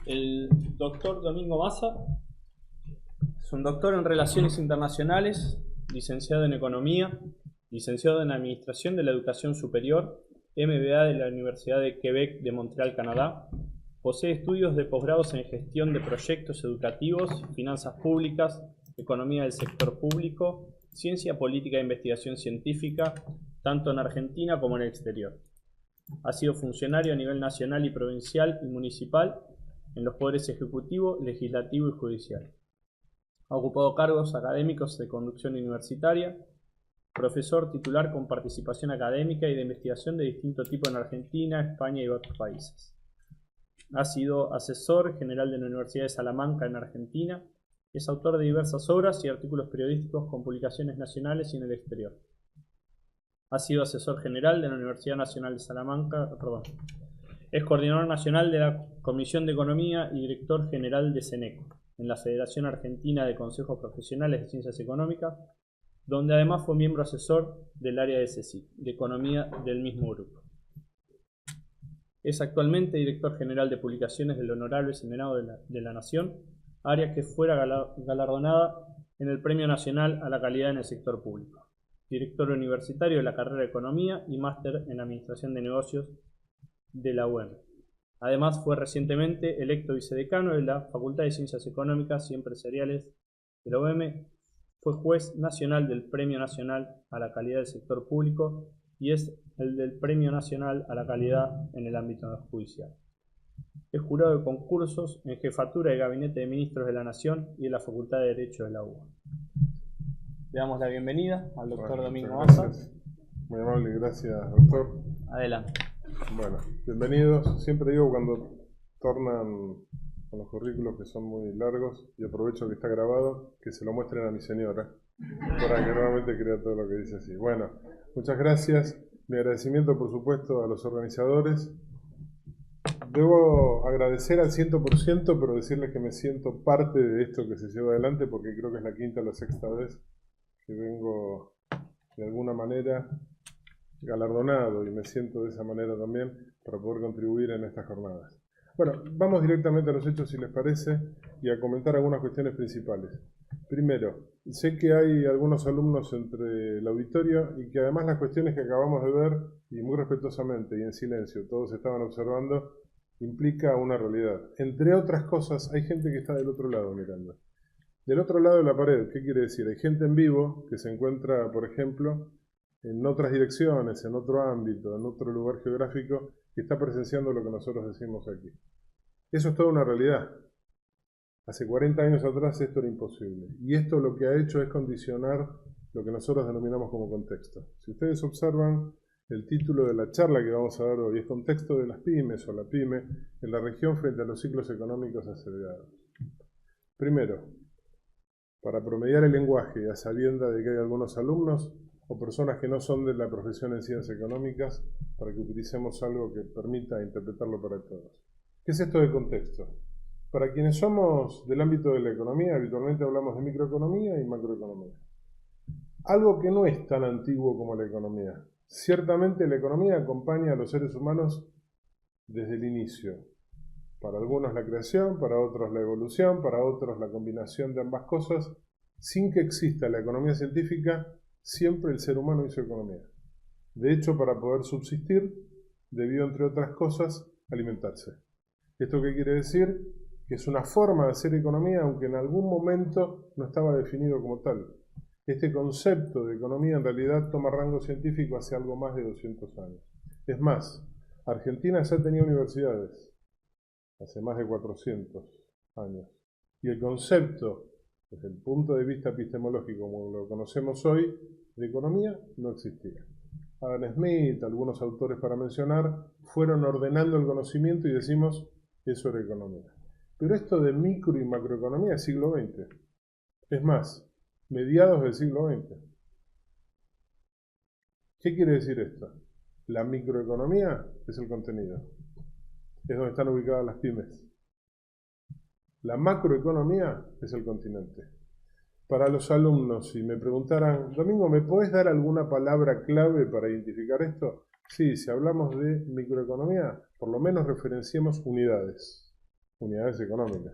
El doctor Domingo Massa es un doctor en Relaciones Internacionales, licenciado en Economía, licenciado en Administración de la Educación Superior, MBA de la Universidad de Quebec de Montreal, Canadá. Posee estudios de posgrados en Gestión de Proyectos Educativos, Finanzas Públicas, Economía del Sector Público, Ciencia Política e Investigación Científica, tanto en Argentina como en el exterior. Ha sido funcionario a nivel nacional y provincial y municipal en los poderes ejecutivo, legislativo y judicial. Ha ocupado cargos académicos de conducción universitaria, profesor titular con participación académica y de investigación de distinto tipo en Argentina, España y otros países. Ha sido asesor general de la Universidad de Salamanca en Argentina. Es autor de diversas obras y artículos periodísticos con publicaciones nacionales y en el exterior. Ha sido asesor general de la Universidad Nacional de Salamanca, Es coordinador nacional de la Comisión de Economía y director general de CENECO, en la Federación Argentina de Consejos Profesionales de Ciencias Económicas, donde además fue miembro asesor del área de CECIC, de Economía del mismo grupo. Es actualmente director general de publicaciones del Honorable Senado de la Nación, área que fuera galardonada en el Premio Nacional a la Calidad en el Sector Público. Director universitario de la carrera de Economía y máster en Administración de Negocios de la UEM. Además, fue recientemente electo vicedecano de la Facultad de Ciencias Económicas y Empresariales de la UEM. Fue juez nacional del Premio Nacional a la Calidad del Sector Público y es el del Premio Nacional a la Calidad en el ámbito judicial. Es jurado de concursos en Jefatura de Gabinete de Ministros de la Nación y en la Facultad de Derecho de la UBA. Le damos la bienvenida al doctor Domingo Massa. Muy amable, gracias, doctor. Adelante. Bueno, bienvenidos. Siempre digo cuando tornan con los currículos que son muy largos, y aprovecho que está grabado, que se lo muestren a mi señora, para que realmente crea todo lo que dice así. Bueno, muchas gracias. Mi agradecimiento, por supuesto, a los organizadores. Debo agradecer al 100%, pero decirles que me siento parte de esto que se lleva adelante, porque creo que es la quinta o la sexta vez que vengo de alguna manera galardonado, y me siento de esa manera también para poder contribuir en estas jornadas. Bueno, vamos directamente a los hechos, si les parece, y a comentar algunas cuestiones principales. Primero, sé que hay algunos alumnos entre el auditorio y que además las cuestiones que acabamos de ver, y muy respetuosamente y en silencio, todos estaban observando, implica una realidad. Entre otras cosas, hay gente que está del otro lado mirando. Del otro lado de la pared, ¿qué quiere decir? Hay gente en vivo que se encuentra, por ejemplo, en otras direcciones, en otro ámbito, en otro lugar geográfico, que está presenciando lo que nosotros decimos aquí. Eso es toda una realidad. Hace 40 años atrás esto era imposible. Y esto lo que ha hecho es condicionar lo que nosotros denominamos como contexto. Si ustedes observan, el título de la charla que vamos a dar hoy es Contexto de las pymes o la pyme en la región frente a los ciclos económicos acelerados. Primero, para promediar el lenguaje, a sabienda de que hay algunos alumnos o personas que no son de la profesión en ciencias económicas, para que utilicemos algo que permita interpretarlo para todos. ¿Qué es esto de contexto? Para quienes somos del ámbito de la economía, habitualmente hablamos de microeconomía y macroeconomía. Algo que no es tan antiguo como la economía. Ciertamente la economía acompaña a los seres humanos desde el inicio. Para algunos la creación, para otros la evolución, para otros la combinación de ambas cosas. Sin que exista la economía científica, siempre el ser humano hizo economía. De hecho, para poder subsistir, debió, entre otras cosas, alimentarse. ¿Esto qué quiere decir? Que es una forma de hacer economía, aunque en algún momento no estaba definido como tal. Este concepto de economía en realidad toma rango científico hace algo más de 200 años. Es más, Argentina ya tenía universidades hace más de 400 años. Y el concepto, desde el punto de vista epistemológico, como lo conocemos hoy, de economía no existía. Adam Smith, algunos autores para mencionar, fueron ordenando el conocimiento y decimos, eso era economía. Pero esto de micro y macroeconomía es siglo XX. Es más, mediados del siglo XX. ¿Qué quiere decir esto? La microeconomía es el contenido. Es donde están ubicadas las pymes. La macroeconomía es el continente. Para los alumnos, si me preguntaran, Domingo, ¿me podés dar alguna palabra clave para identificar esto? Sí, si hablamos de microeconomía, por lo menos referenciemos unidades. unidades económicas.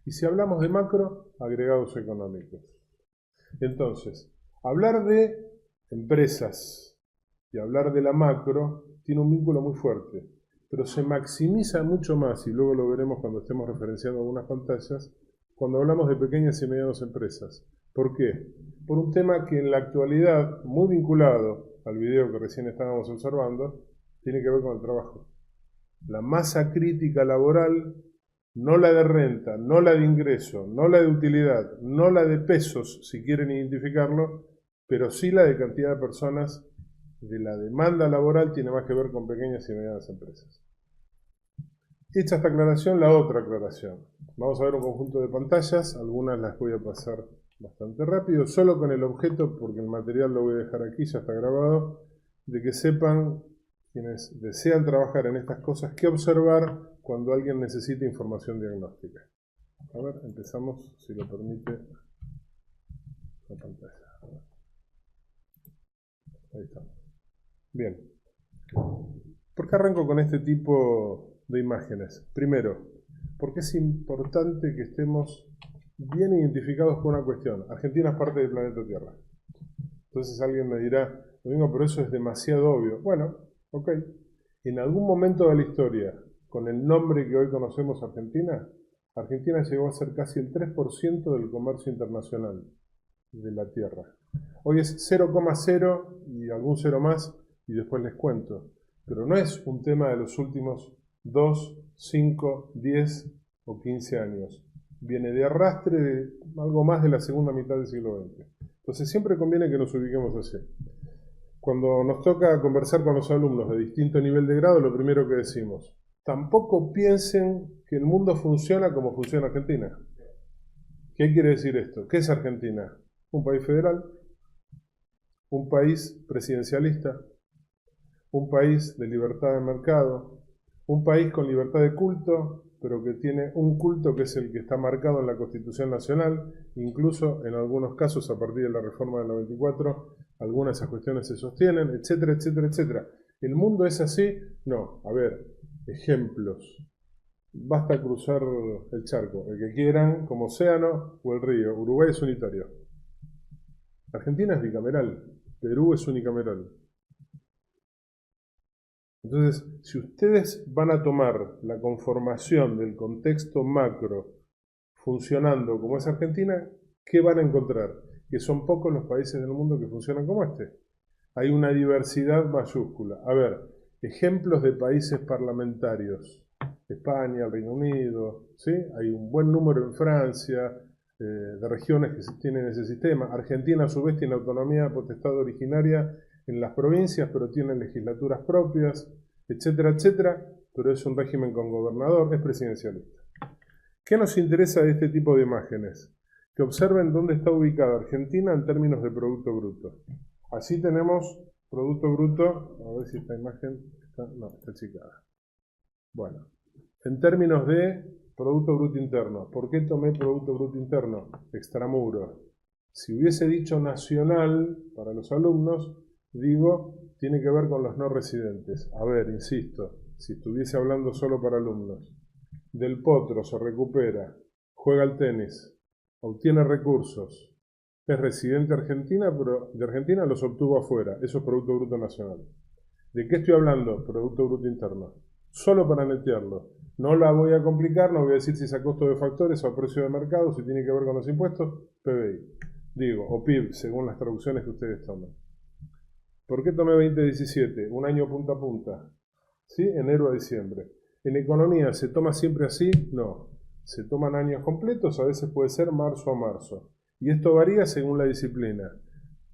Y si hablamos de macro, agregados económicos. Entonces, hablar de empresas y hablar de la macro tiene un vínculo muy fuerte, pero se maximiza mucho más, y luego lo veremos cuando estemos referenciando algunas pantallas, cuando hablamos de pequeñas y medianas empresas. ¿Por qué? Por un tema que en la actualidad, muy vinculado al video que recién estábamos observando, tiene que ver con el trabajo. La masa crítica laboral, no la de renta, no la de ingreso, no la de utilidad, no la de pesos, si quieren identificarlo, pero sí la de cantidad de personas de la demanda laboral tiene más que ver con pequeñas y medianas empresas. Hecha esta aclaración, la otra aclaración. Vamos a ver un conjunto de pantallas, algunas las voy a pasar bastante rápido, solo con el objeto, porque el material lo voy a dejar aquí, ya está grabado, de que sepan quienes desean trabajar en estas cosas qué observar cuando alguien necesita información diagnóstica. A ver, empezamos, si lo permite, la pantalla. Ahí estamos. Bien. ¿Por qué arranco con este tipo de imágenes? Primero, porque es importante que estemos bien identificados con una cuestión. Argentina es parte del planeta Tierra. Entonces alguien me dirá, Domingo, pero eso es demasiado obvio. Bueno, ok. En algún momento de la historia, con el nombre que hoy conocemos Argentina, Argentina llegó a ser casi el 3% del comercio internacional de la Tierra. Hoy es 0,0 y algún cero más, y después les cuento. Pero no es un tema de los últimos 2, 5, 10 o 15 años. Viene de arrastre de algo más de la segunda mitad del siglo XX. Entonces siempre conviene que nos ubiquemos así. Cuando nos toca conversar con los alumnos de distinto nivel de grado, lo primero que decimos, tampoco piensen que el mundo funciona como funciona Argentina. ¿Qué quiere decir esto? ¿Qué es Argentina? Un país federal, un país presidencialista, un país de libertad de mercado, un país con libertad de culto, pero que tiene un culto que es el que está marcado en la Constitución Nacional, incluso en algunos casos a partir de la reforma del 94, algunas de esas cuestiones se sostienen, etcétera, etcétera, etcétera. ¿El mundo es así? No. A ver, ejemplos. Basta cruzar el charco, el que quieran, como océano o el río. Uruguay es unitario. Argentina es bicameral. Perú es unicameral. Entonces, si ustedes van a tomar la conformación del contexto macro funcionando como es Argentina, ¿qué van a encontrar? Que son pocos los países del mundo que funcionan como este. Hay una diversidad mayúscula. A ver, ejemplos de países parlamentarios. España, el Reino Unido, ¿sí? Hay un buen número en Francia, de regiones que tienen ese sistema. Argentina, a su vez, tiene autonomía potestad originaria en las provincias, pero tienen legislaturas propias, etcétera, etcétera, pero es un régimen con gobernador, es presidencialista. ¿Qué nos interesa de este tipo de imágenes? Que observen dónde está ubicada Argentina en términos de Producto Bruto. Así tenemos Producto Bruto, a ver si esta imagen está chicada. Bueno, en términos de Producto Bruto Interno. ¿Por qué tomé Producto Bruto Interno? Extramuros. Si hubiese dicho nacional para los alumnos, digo, tiene que ver con los no residentes. A ver, insisto, si estuviese hablando solo para alumnos. Del Potro se recupera, juega al tenis, obtiene recursos, es residente argentina, pero de Argentina los obtuvo afuera. Eso es Producto Bruto Nacional. ¿De qué estoy hablando? Producto Bruto Interno. Solo para netearlo. No la voy a complicar, no voy a decir si es a costo de factores o a precio de mercado, si tiene que ver con los impuestos, PBI. Digo, o PIB, según las traducciones que ustedes toman. ¿Por qué tomé 2017? Un año punta a punta. ¿Sí? Enero a diciembre. ¿En economía se toma siempre así? No. Se toman años completos, a veces puede ser marzo a marzo. Y esto varía según la disciplina.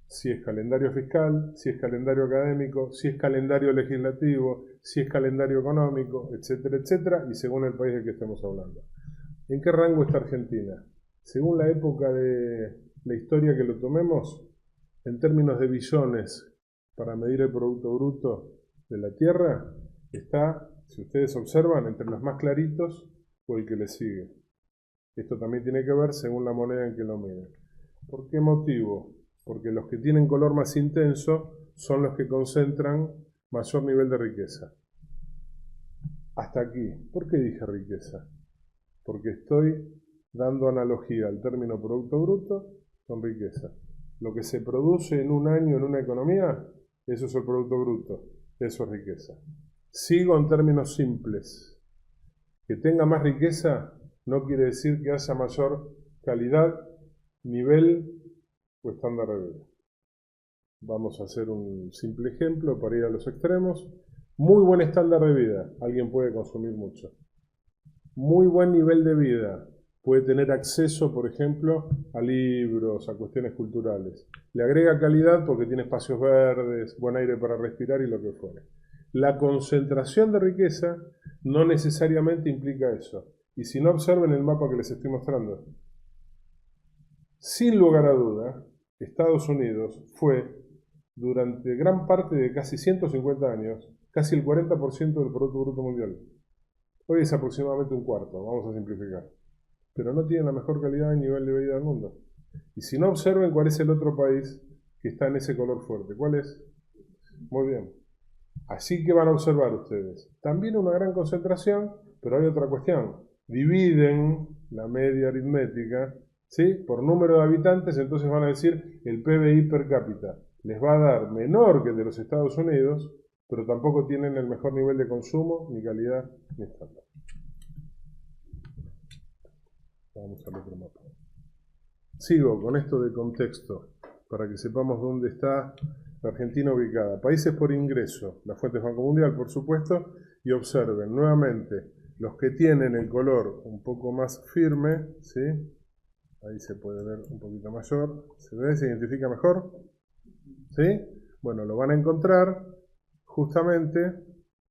Si es calendario fiscal, si es calendario académico, si es calendario legislativo, si es calendario económico, etcétera, etcétera, y según el país del que estemos hablando. ¿En qué rango está Argentina? Según la época de la historia que lo tomemos, en términos de billones para medir el Producto Bruto de la Tierra, está, si ustedes observan, entre los más claritos o el que le sigue. Esto también tiene que ver según la moneda en que lo miden. ¿Por qué motivo? Porque los que tienen color más intenso son los que concentran mayor nivel de riqueza. Hasta aquí. ¿Por qué dije riqueza? porque estoy dando analogía al término Producto Bruto con riqueza. Lo que se produce en un año en una economía, eso es el Producto Bruto, eso es riqueza. Sigo en términos simples. Que tenga más riqueza no quiere decir que haya mayor calidad, nivel o estándar de vida. Vamos a hacer un simple ejemplo para ir a los extremos. Muy buen estándar de vida, alguien puede consumir mucho. Muy buen nivel de vida, puede tener acceso, por ejemplo, a libros, a cuestiones culturales. Le agrega calidad porque tiene espacios verdes, buen aire para respirar y lo que fuere. La concentración de riqueza no necesariamente implica eso. Y si no, observen el mapa que les estoy mostrando. Sin lugar a duda, Estados Unidos fue, durante gran parte de casi 150 años, casi el 40% del Producto Bruto Mundial. Hoy es aproximadamente un cuarto, vamos a simplificar. Pero no tiene la mejor calidad y nivel de vida del mundo. Y si no, observen cuál es el otro país que está en ese color fuerte. ¿Cuál es? Muy bien. Así que van a observar ustedes. También una gran concentración, pero hay otra cuestión. Dividen la media aritmética, ¿sí?, por número de habitantes, entonces van a decir el PBI per cápita. Les va a dar menor que el de los Estados Unidos, pero tampoco tienen el mejor nivel de consumo, ni calidad, ni estándar. Vamos al otro mapa. Sigo con esto de contexto, para que sepamos dónde está la Argentina ubicada. Países por ingreso, la fuente es Banco Mundial, por supuesto, y observen nuevamente los que tienen el color un poco más firme, ¿sí? Ahí se puede ver un poquito mayor. ¿Se ve? ¿Se identifica mejor? ¿Sí? Bueno, lo van a encontrar justamente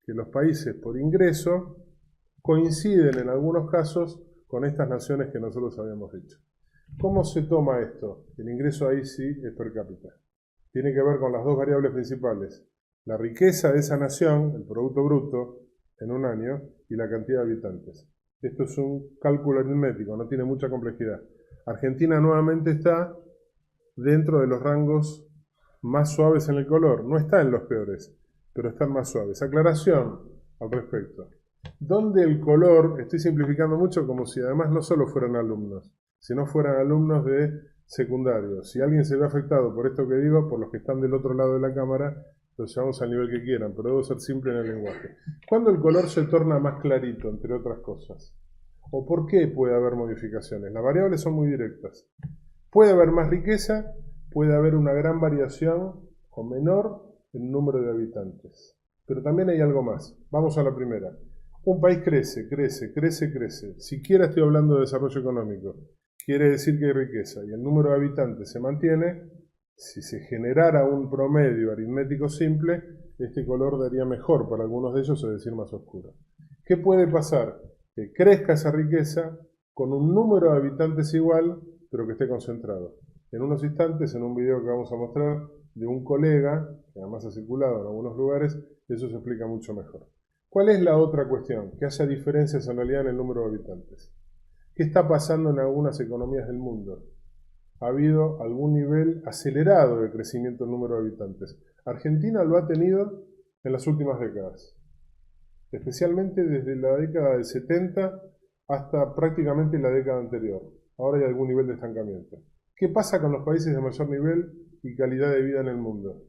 que los países por ingreso coinciden en algunos casos con estas naciones que nosotros habíamos dicho. ¿Cómo se toma esto? El ingreso ahí sí es per cápita. Tiene que ver con las dos variables principales. La riqueza de esa nación, el Producto Bruto, en un año, y la cantidad de habitantes. Esto es un cálculo aritmético, no tiene mucha complejidad. Argentina nuevamente está dentro de los rangos más suaves en el color. No está en los peores, pero están más suaves. Aclaración al respecto. Donde el color, estoy simplificando mucho como si además no solo fueran alumnos, sino fueran alumnos de secundario. Si alguien se ve afectado por esto que digo, por los que están del otro lado de la cámara, los llevamos al nivel que quieran, pero debo ser simple en el lenguaje. ¿Cuándo el color se torna más clarito, entre otras cosas? ¿O por qué puede haber modificaciones? Las variables son muy directas. Puede haber más riqueza, puede haber una gran variación o menor en número de habitantes. Pero también hay algo más. Vamos a la primera. Un país crece, crece, crece, crece. Siquiera estoy hablando de desarrollo económico. Quiere decir que hay riqueza y el número de habitantes se mantiene. Si se generara un promedio aritmético simple, este color daría mejor para algunos de ellos, es decir, más oscuro. ¿Qué puede pasar? Que crezca esa riqueza con un número de habitantes igual, pero que esté concentrado. En unos instantes, en un video que vamos a mostrar de un colega, que además ha circulado en algunos lugares, eso se explica mucho mejor. ¿Cuál es la otra cuestión? Que haya diferencias en realidad en el número de habitantes. ¿Qué está pasando en algunas economías del mundo? Ha habido algún nivel acelerado de crecimiento del número de habitantes. Argentina lo ha tenido en las últimas décadas, especialmente desde la década del 70 hasta prácticamente la década anterior. Ahora hay algún nivel de estancamiento. ¿Qué pasa con los países de mayor nivel y calidad de vida en el mundo?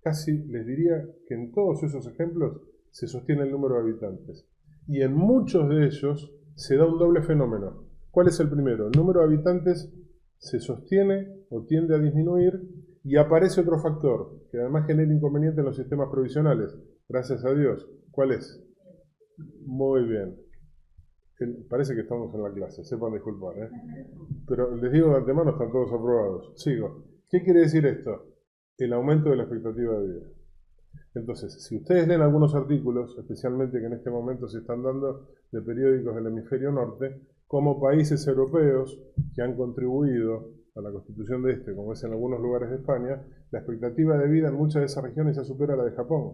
Casi les diría que en todos esos ejemplos se sostiene el número de habitantes. Y en muchos de ellos se da un doble fenómeno. ¿Cuál es el primero? El número de habitantes se sostiene o tiende a disminuir y aparece otro factor que además genera inconveniente en los sistemas provisionales. Gracias a Dios. ¿Cuál es? Muy bien. Parece que estamos en la clase, sepan disculpar, ¿eh? Pero les digo de antemano, están todos aprobados. Sigo. ¿Qué quiere decir esto? El aumento de la expectativa de vida. Entonces, si ustedes leen algunos artículos, especialmente que en este momento se están dando de periódicos del hemisferio norte, como países europeos que han contribuido a la constitución de este, como es en algunos lugares de España, la expectativa de vida en muchas de esas regiones ya supera la de Japón.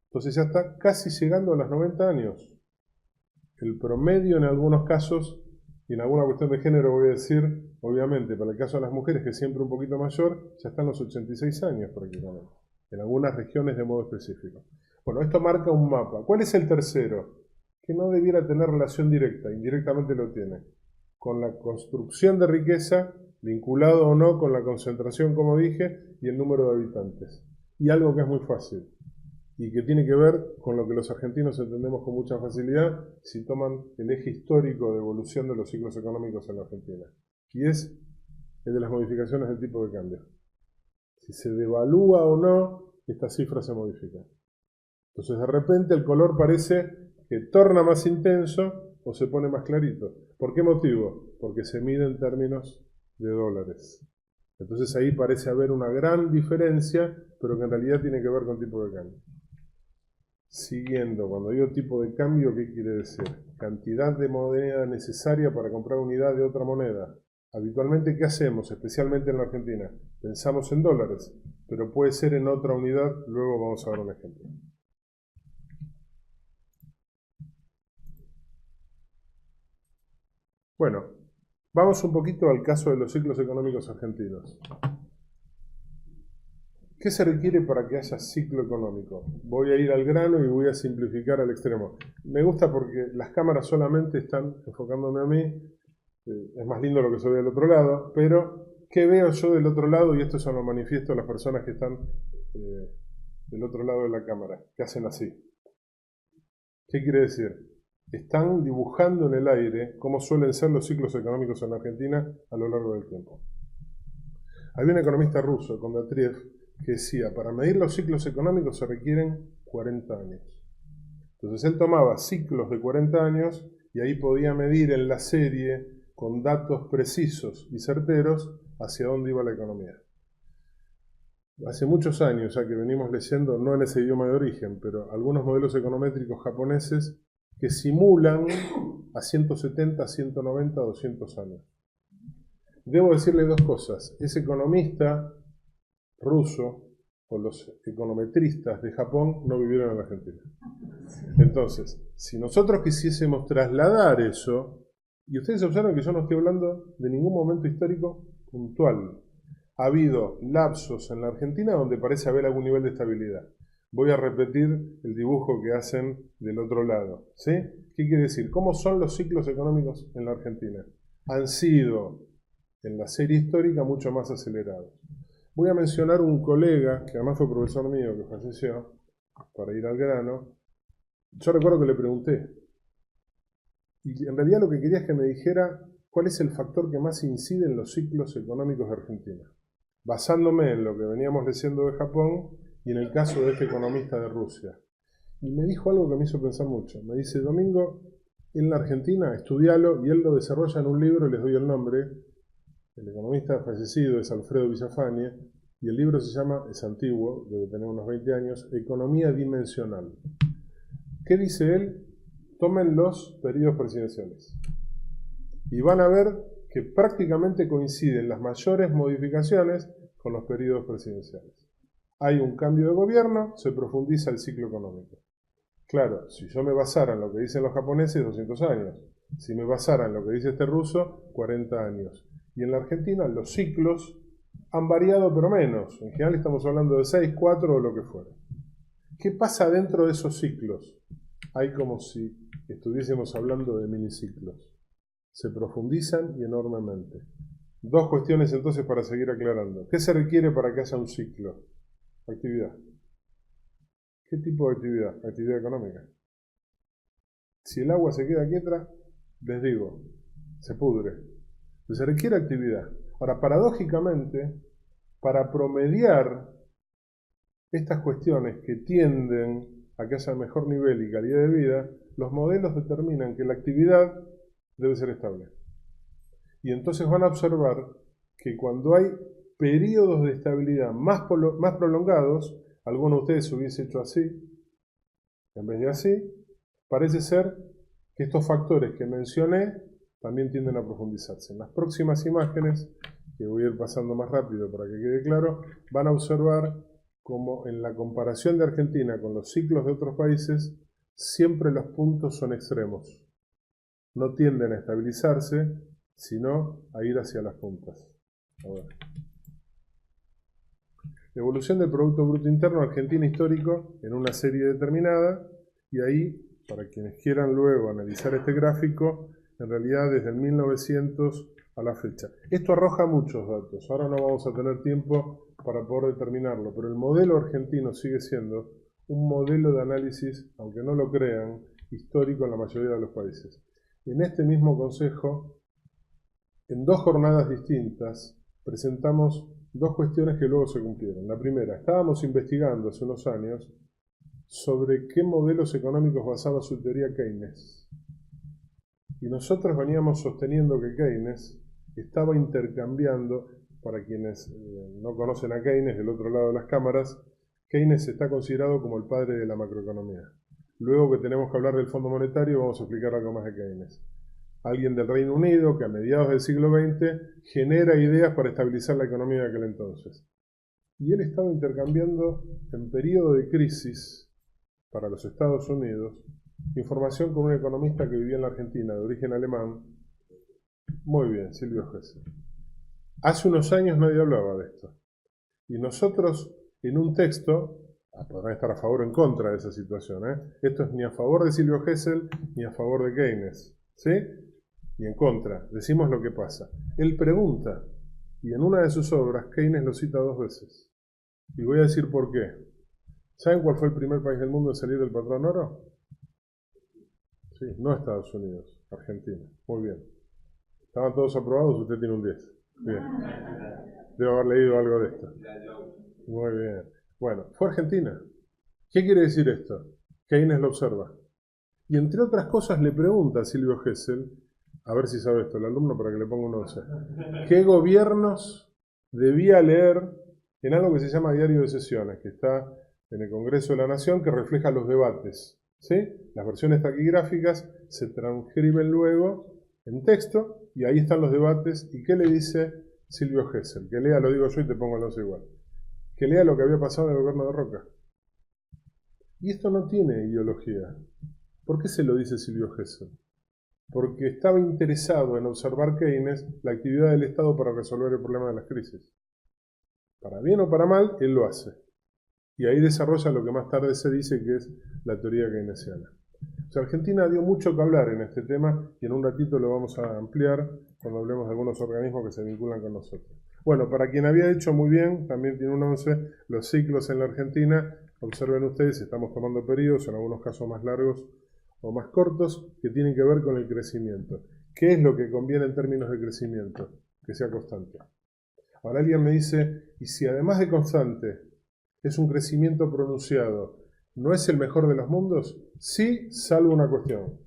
Entonces ya está casi llegando a los 90 años. El promedio en algunos casos, y en alguna cuestión de género voy a decir, obviamente, para el caso de las mujeres, que es siempre un poquito mayor, ya están los 86 años prácticamente, en algunas regiones de modo específico. Bueno, esto marca un mapa. ¿Cuál es el tercero? que no debiera tener relación directa, indirectamente lo tiene, con la construcción de riqueza, vinculado o no con la concentración, como dije, y el número de habitantes. Y algo que es muy fácil, y que tiene que ver con lo que los argentinos entendemos con mucha facilidad si toman el eje histórico de evolución de los ciclos económicos en la Argentina, y es el de las modificaciones del tipo de cambio. Si se devalúa o no, esta cifra se modifica. Entonces de repente el color parece que torna más intenso o se pone más clarito. ¿Por qué motivo? Porque se mide en términos de dólares. Entonces ahí parece haber una gran diferencia, pero que en realidad tiene que ver con tipo de cambio. Siguiendo, cuando digo tipo de cambio, ¿qué quiere decir? Cantidad de moneda necesaria para comprar unidad de otra moneda. Habitualmente, ¿qué hacemos? Especialmente en la Argentina. Pensamos en dólares, pero puede ser en otra unidad, luego vamos a ver un ejemplo. Bueno, vamos un poquito al caso de los ciclos económicos argentinos. ¿Qué se requiere para que haya ciclo económico? Voy a ir al grano y voy a simplificar al extremo. Me gusta porque las cámaras solamente están enfocándome a mí. Es más lindo lo que se ve del otro lado, pero ¿qué veo yo del otro lado? Y esto se lo manifiesto a las personas que están del otro lado de la cámara, que hacen así. ¿Qué quiere decir? Están dibujando en el aire cómo suelen ser los ciclos económicos en la Argentina a lo largo del tiempo. Había un economista ruso, Kondratiev, que decía, para medir los ciclos económicos se requieren 40 años. Entonces él tomaba ciclos de 40 años y ahí podía medir en la serie, con datos precisos y certeros, hacia dónde iba la economía. Hace muchos años ya que venimos leyendo, no en ese idioma de origen, pero algunos modelos econométricos japoneses que simulan a 170, 190, 200 años. Debo decirle dos cosas. Ese economista ruso o los econometristas de Japón no vivieron en la Argentina. Entonces, si nosotros quisiésemos trasladar eso, y ustedes observan que yo no estoy hablando de ningún momento histórico puntual. Ha habido lapsos en la Argentina donde parece haber algún nivel de estabilidad. Voy a repetir el dibujo que hacen del otro lado, ¿sí? ¿Qué quiere decir? ¿Cómo son los ciclos económicos en la Argentina? Han sido, en la serie histórica, mucho más acelerados. Voy a mencionar un colega, que además fue profesor mío, que falleció, para ir al grano. Yo recuerdo que le pregunté, y en realidad lo que quería es que me dijera cuál es el factor que más incide en los ciclos económicos de Argentina, basándome en lo que veníamos leyendo de Japón y en el caso de este economista de Rusia. Y me dijo algo que me hizo pensar mucho. Me dice, Domingo, en la Argentina, estudialo, y él lo desarrolla en un libro, les doy el nombre. El economista fallecido es Alfredo Villafañe, y el libro se llama, es antiguo, debe tener unos 20 años, Economía Dimensional. ¿Qué dice él? Tomen los periodos presidenciales. Y van a ver que prácticamente coinciden las mayores modificaciones con los periodos presidenciales. Hay un cambio de gobierno, se profundiza el ciclo económico. Claro, si yo me basara en lo que dicen los japoneses, 200 años. Si me basara en lo que dice este ruso, 40 años. Y en la Argentina los ciclos han variado pero menos. En general estamos hablando de 6, 4 o lo que fuera. ¿Qué pasa dentro de esos ciclos? Hay como si estuviésemos hablando de miniciclos. Se profundizan y enormemente. Dos cuestiones entonces para seguir aclarando. ¿Qué se requiere para que haya un ciclo? Actividad. ¿Qué tipo de actividad? Actividad económica. Si el agua se queda quieta, les digo, se pudre. Entonces se requiere actividad. Ahora, paradójicamente, para promediar estas cuestiones que tienden a que haya mejor nivel y calidad de vida, los modelos determinan que la actividad debe ser estable. Y entonces van a observar que cuando hay periodos de estabilidad más prolongados, alguno de ustedes hubiese hecho así, en vez de así, parece ser que estos factores que mencioné también tienden a profundizarse. En las próximas imágenes, que voy a ir pasando más rápido para que quede claro, van a observar como en la comparación de Argentina con los ciclos de otros países, siempre los puntos son extremos. No tienden a estabilizarse, sino a ir hacia las puntas. Ahora. Evolución del Producto Bruto Interno Argentina histórico en una serie determinada, y ahí para quienes quieran luego analizar este gráfico, en realidad desde el 1900 a la fecha. Esto arroja muchos datos, ahora no vamos a tener tiempo para poder determinarlo, pero el modelo argentino sigue siendo un modelo de análisis, aunque no lo crean, histórico en la mayoría de los países. En este mismo consejo, en 2 jornadas distintas, presentamos 2 cuestiones que luego se cumplieron. La primera, estábamos investigando hace unos años sobre qué modelos económicos basaba su teoría Keynes. Y nosotros veníamos sosteniendo que Keynes estaba intercambiando, para quienes no conocen a Keynes del otro lado de las cámaras, Keynes está considerado como el padre de la macroeconomía. Luego que tenemos que hablar del Fondo Monetario, vamos a explicar algo más de Keynes. Alguien del Reino Unido que a mediados del siglo XX genera ideas para estabilizar la economía de aquel entonces. Y él estaba intercambiando en periodo de crisis para los Estados Unidos información con un economista que vivía en la Argentina de origen alemán. Muy bien, Silvio Gesell. Hace unos años nadie hablaba de esto. Y nosotros en un texto, podrán estar a favor o en contra de esa situación, esto es ni a favor de Silvio Gesell ni a favor de Keynes, ¿sí? Ni en contra, decimos lo que pasa. Él pregunta, y en una de sus obras Keynes lo cita 2 veces. Y voy a decir por qué. ¿Saben cuál fue el primer país del mundo en salir del patrón oro? Sí, no Estados Unidos, Argentina. Muy bien. ¿Estaban todos aprobados? Usted tiene un 10. Bien. Debo haber leído algo de esto. Muy bien. Bueno, fue Argentina. ¿Qué quiere decir esto? Keynes lo observa. Y entre otras cosas le pregunta a Silvio Gesell, a ver si sabe esto el alumno para que le ponga un 11, ¿qué gobiernos debía leer en algo que se llama Diario de Sesiones, que está en el Congreso de la Nación, que refleja los debates? ¿Sí? Las versiones taquigráficas se transcriben luego en texto y ahí están los debates. ¿Y qué le dice Silvio Gesell? Que lea, lo digo yo y te pongo el 11 igual. Que lea lo que había pasado en el gobierno de Roca. Y esto no tiene ideología. ¿Por qué se lo dice Silvio Gesell? Porque estaba interesado en observar Keynes, la actividad del Estado para resolver el problema de las crisis. Para bien o para mal, él lo hace. Y ahí desarrolla lo que más tarde se dice que es la teoría keynesiana. O sea, Argentina dio mucho que hablar en este tema y en un ratito lo vamos a ampliar cuando hablemos de algunos organismos que se vinculan con nosotros. Bueno, para quien había hecho muy bien, también tiene un 11, los ciclos en la Argentina. Observen ustedes, estamos tomando periodos, en algunos casos más largos o más cortos, que tienen que ver con el crecimiento. ¿Qué es lo que conviene en términos de crecimiento? Que sea constante. Ahora alguien me dice, ¿y si además de constante es un crecimiento pronunciado, no es el mejor de los mundos? Sí, salvo una cuestión,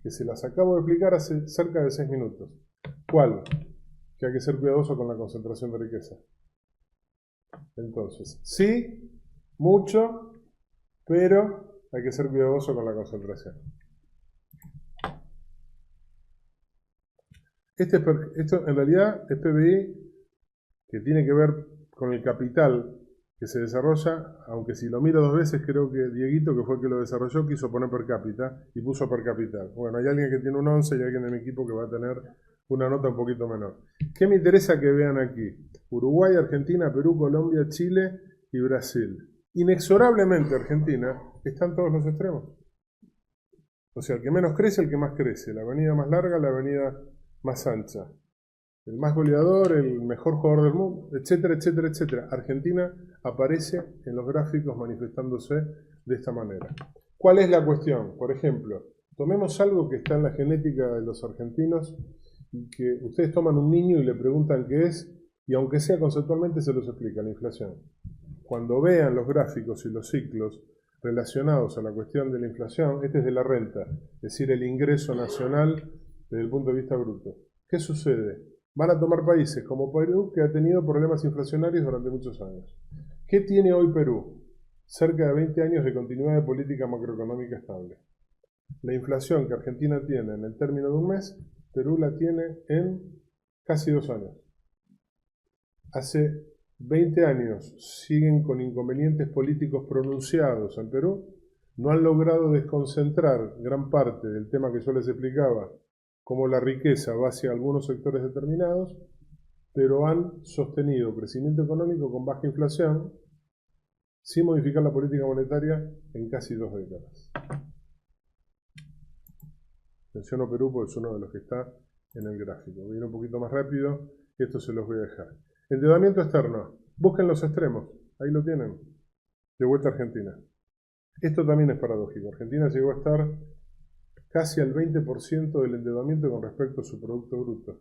que se las acabo de explicar hace cerca de 6 minutos. ¿Cuál? Que hay que ser cuidadoso con la concentración de riqueza. Entonces, sí, mucho, pero hay que ser cuidadoso con la concentración. Esto en realidad es PBI, que tiene que ver con el capital que se desarrolla, aunque si lo miro 2 veces, creo que Dieguito, que fue el que lo desarrolló, quiso poner per cápita y puso per capital. Bueno, hay alguien que tiene un 11 y alguien de mi equipo que va a tener una nota un poquito menor. ¿Qué me interesa que vean aquí? Uruguay, Argentina, Perú, Colombia, Chile y Brasil. Inexorablemente Argentina está en todos los extremos. O sea, el que menos crece, el que más crece. La avenida más larga, la avenida más ancha. El más goleador, el mejor jugador del mundo, etcétera, etcétera, etcétera. Argentina aparece en los gráficos manifestándose de esta manera. ¿Cuál es la cuestión? Por ejemplo, tomemos algo que está en la genética de los argentinos y que ustedes toman un niño y le preguntan qué es, y aunque sea conceptualmente se los explica, la inflación. Cuando vean los gráficos y los ciclos relacionados a la cuestión de la inflación, este es de la renta, es decir, el ingreso nacional desde el punto de vista bruto. ¿Qué sucede? Van a tomar países como Perú, que ha tenido problemas inflacionarios durante muchos años. ¿Qué tiene hoy Perú? Cerca de 20 años de continuidad de política macroeconómica estable. La inflación que Argentina tiene en el término de un mes, Perú la tiene en casi 2 años. Hace 20 años siguen con inconvenientes políticos pronunciados en Perú, no han logrado desconcentrar gran parte del tema que yo les explicaba, como la riqueza va hacia algunos sectores determinados, pero han sostenido crecimiento económico con baja inflación, sin modificar la política monetaria en casi 2 décadas. Menciono Perú porque es uno de los que está en el gráfico. Voy a ir un poquito más rápido, esto se los voy a dejar. Endeudamiento externo. Busquen los extremos, ahí lo tienen. De vuelta a Argentina. Esto también es paradójico. Argentina llegó a estar casi al 20% del endeudamiento con respecto a su Producto Bruto,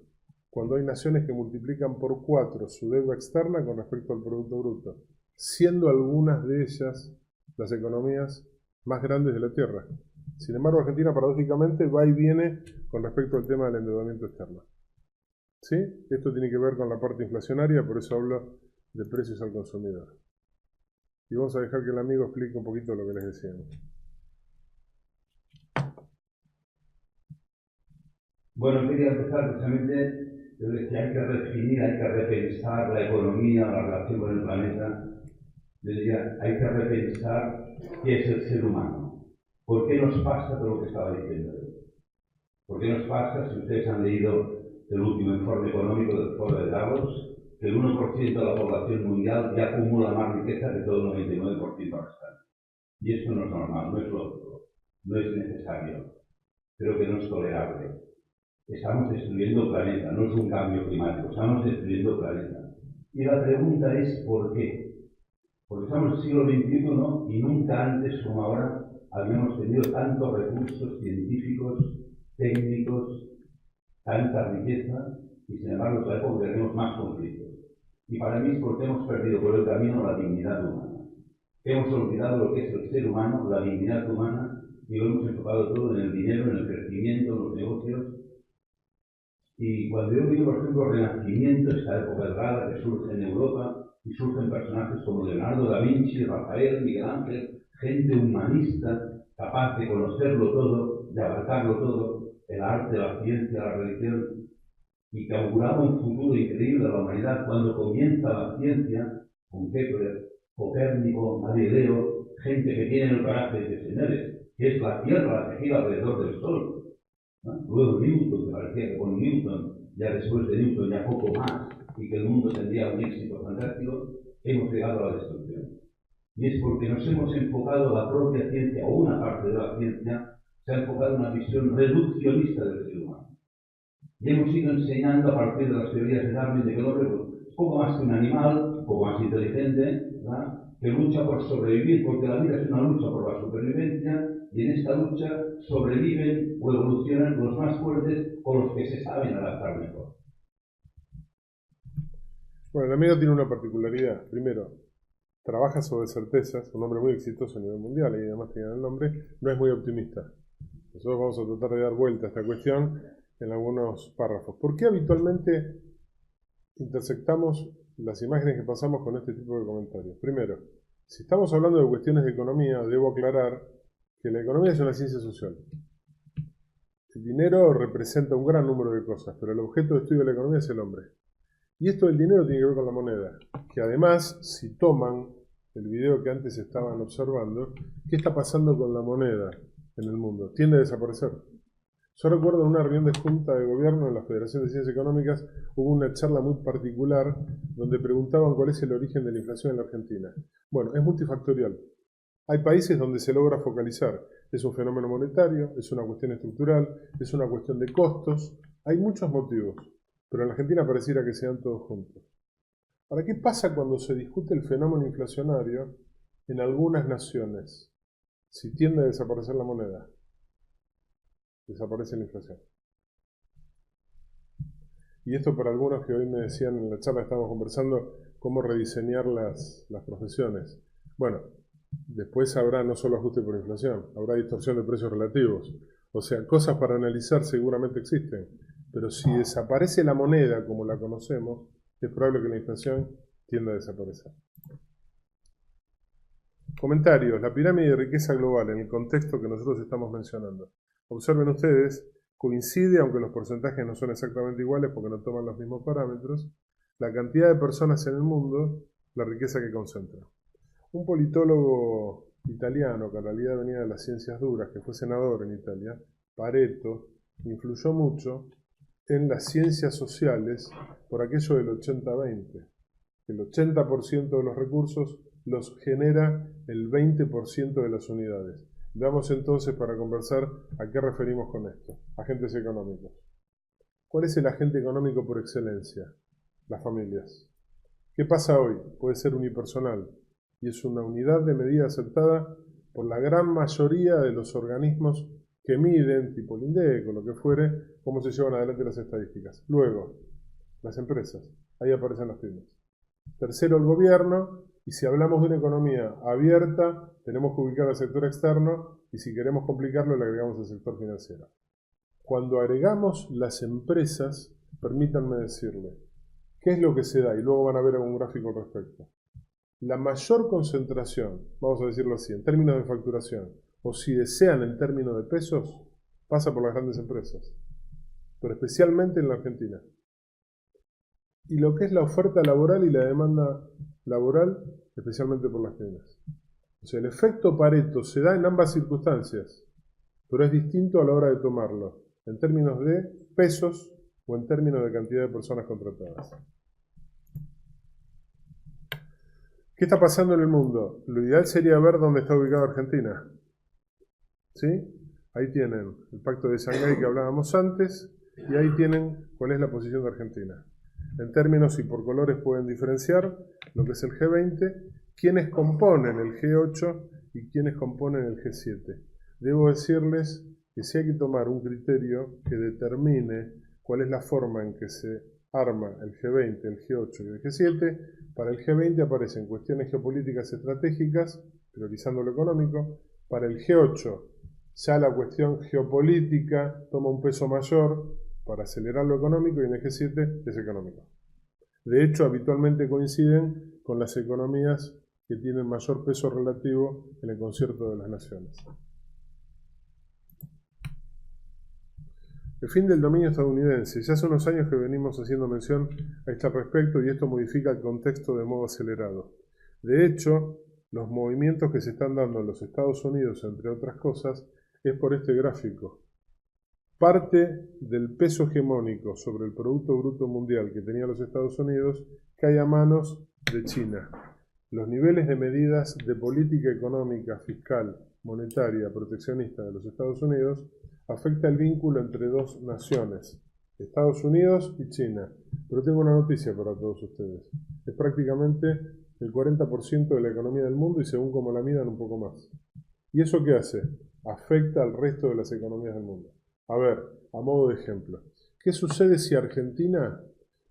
cuando hay naciones que multiplican por 4 su deuda externa con respecto al Producto Bruto, siendo algunas de ellas las economías más grandes de la Tierra. Sin embargo, Argentina paradójicamente va y viene con respecto al tema del endeudamiento externo. ¿Sí? Esto tiene que ver con la parte inflacionaria, por eso hablo de precios al consumidor. Y vamos a dejar que el amigo explique un poquito lo que les decíamos. Bueno, quería empezar precisamente, yo decía, hay que redefinir, hay que repensar la economía, la relación con el planeta. Yo diría, hay que repensar qué es el ser humano. ¿Por qué nos pasa todo lo que estaba diciendo? ¿Por qué nos pasa, si ustedes han leído el último informe económico del Foro de Davos, que el 1% de la población mundial ya acumula más riqueza que todo el 99% restante? Y esto no es normal, no es lógico, no es necesario, creo que no es tolerable. Estamos destruyendo el planeta, no es un cambio climático, estamos destruyendo el planeta. Y la pregunta es ¿por qué? Porque estamos en el siglo XXI y nunca antes como ahora habíamos tenido tantos recursos científicos, técnicos, tanta riqueza, y sin embargo es la época que tenemos más conflictos. Y para mí es porque hemos perdido por el camino la dignidad humana. Hemos olvidado lo que es el ser humano, la dignidad humana, y lo hemos enfocado todo en el dinero, en el crecimiento, en los negocios. Y cuando yo digo, por ejemplo, Renacimiento, esta época dorada que surge en Europa, y surgen personajes como Leonardo da Vinci, Rafael, Miguel Ángel, gente humanista, capaz de conocerlo todo, de abarcarlo todo, el arte, la ciencia, la religión, y que auguraba un futuro increíble a la humanidad cuando comienza la ciencia, con Kepler, Copérnico, Galileo, gente que tiene el carácter de señores, que es la Tierra la que gira alrededor del Sol. ¿No? Luego Newton, que parecía que con Newton, ya después de Newton, ya poco más, y que el mundo tendría un éxito fantástico, hemos llegado a la destrucción. Y es porque nos hemos enfocado la propia ciencia, o una parte de la ciencia, se ha enfocado en una visión reduccionista del ser humano. Y hemos ido enseñando a partir de las teorías de Darwin de que el hombre es poco más que un animal, un poco más inteligente, ¿verdad?, que lucha por sobrevivir, porque la vida es una lucha por la supervivencia, y en esta lucha sobreviven o evolucionan los más fuertes o los que se saben adaptar mejor. Bueno, el amigo tiene una particularidad. Primero, trabaja sobre certezas, un hombre muy exitoso a nivel mundial, y además tiene el nombre, no es muy optimista. Nosotros vamos a tratar de dar vuelta a esta cuestión en algunos párrafos. ¿Por qué habitualmente intersectamos las imágenes que pasamos con este tipo de comentarios? Primero, si estamos hablando de cuestiones de economía, debo aclarar que la economía es una ciencia social. El dinero representa un gran número de cosas, pero el objeto de estudio de la economía es el hombre. Y esto del dinero tiene que ver con la moneda, que además, si toman el video que antes estaban observando, ¿qué está pasando con la moneda en el mundo? Tiende a desaparecer. Yo recuerdo en una reunión de junta de gobierno en la Federación de Ciencias Económicas, hubo una charla muy particular donde preguntaban cuál es el origen de la inflación en la Argentina. Bueno, es multifactorial. Hay países donde se logra focalizar. Es un fenómeno monetario, es una cuestión estructural, es una cuestión de costos. Hay muchos motivos, pero en la Argentina pareciera que sean todos juntos. Ahora, ¿qué pasa cuando se discute el fenómeno inflacionario en algunas naciones? Si tiende a desaparecer la moneda, desaparece la inflación. Y esto para algunos que hoy me decían en la charla que estábamos conversando, cómo rediseñar las profesiones. Bueno, después habrá no solo ajuste por inflación, habrá distorsión de precios relativos. O sea, cosas para analizar seguramente existen, pero si desaparece la moneda como la conocemos, es probable que la inflación tienda a desaparecer. Comentarios. La pirámide de riqueza global en el contexto que nosotros estamos mencionando. Observen ustedes, coincide, aunque los porcentajes no son exactamente iguales porque no toman los mismos parámetros, la cantidad de personas en el mundo, la riqueza que concentra. Un politólogo italiano, que en realidad venía de las ciencias duras, que fue senador en Italia, Pareto, influyó mucho en las ciencias sociales por aquello del 80-20. El 80% de los recursos los genera el 20% de las unidades. Veamos entonces, para conversar, a qué referimos con esto. Agentes económicos. ¿Cuál es el agente económico por excelencia? Las familias. ¿Qué pasa hoy? Puede ser unipersonal y es una unidad de medida aceptada por la gran mayoría de los organismos que miden, tipo el INDEC o lo que fuere, cómo se llevan adelante las estadísticas. Luego, las empresas. Ahí aparecen las pymes. Tercero, el gobierno. Y si hablamos de una economía abierta, tenemos que ubicar al sector externo y si queremos complicarlo, le agregamos el sector financiero. Cuando agregamos las empresas, permítanme decirle, ¿qué es lo que se da? Y luego van a ver algún gráfico al respecto. La mayor concentración, vamos a decirlo así, en términos de facturación, o si desean en términos de pesos, pasa por las grandes empresas, pero especialmente en la Argentina. Y lo que es la oferta laboral y la demanda laboral, especialmente por las pymes. O sea, el efecto Pareto se da en ambas circunstancias, pero es distinto a la hora de tomarlo, en términos de pesos o en términos de cantidad de personas contratadas. ¿Qué está pasando en el mundo? Lo ideal sería ver dónde está ubicada Argentina. ¿Sí? Ahí tienen el Pacto de Shanghái que hablábamos antes, y ahí tienen cuál es la posición de Argentina. En términos y por colores pueden diferenciar lo que es el G20, quiénes componen el G8 y quiénes componen el G7. Debo decirles que si hay que tomar un criterio que determine cuál es la forma en que se arma el G20, el G8 y el G7, para el G20 aparecen cuestiones geopolíticas estratégicas, priorizando lo económico. Para el G8 ya la cuestión geopolítica toma un peso mayor para acelerar lo económico, y en el G7 es económico. De hecho, habitualmente coinciden con las economías que tienen mayor peso relativo en el concierto de las naciones. El fin del dominio estadounidense. Ya hace unos años que venimos haciendo mención a este respecto y esto modifica el contexto de modo acelerado. De hecho, los movimientos que se están dando en los Estados Unidos, entre otras cosas, es por este gráfico. Parte del peso hegemónico sobre el Producto Bruto Mundial que tenía los Estados Unidos cae a manos de China. Los niveles de medidas de política económica, fiscal, monetaria, proteccionista de los Estados Unidos afecta el vínculo entre dos naciones, Estados Unidos y China. Pero tengo una noticia para todos ustedes. Es prácticamente el 40% de la economía del mundo y según como la midan un poco más. ¿Y eso qué hace? Afecta al resto de las economías del mundo. A ver, a modo de ejemplo, ¿qué sucede si Argentina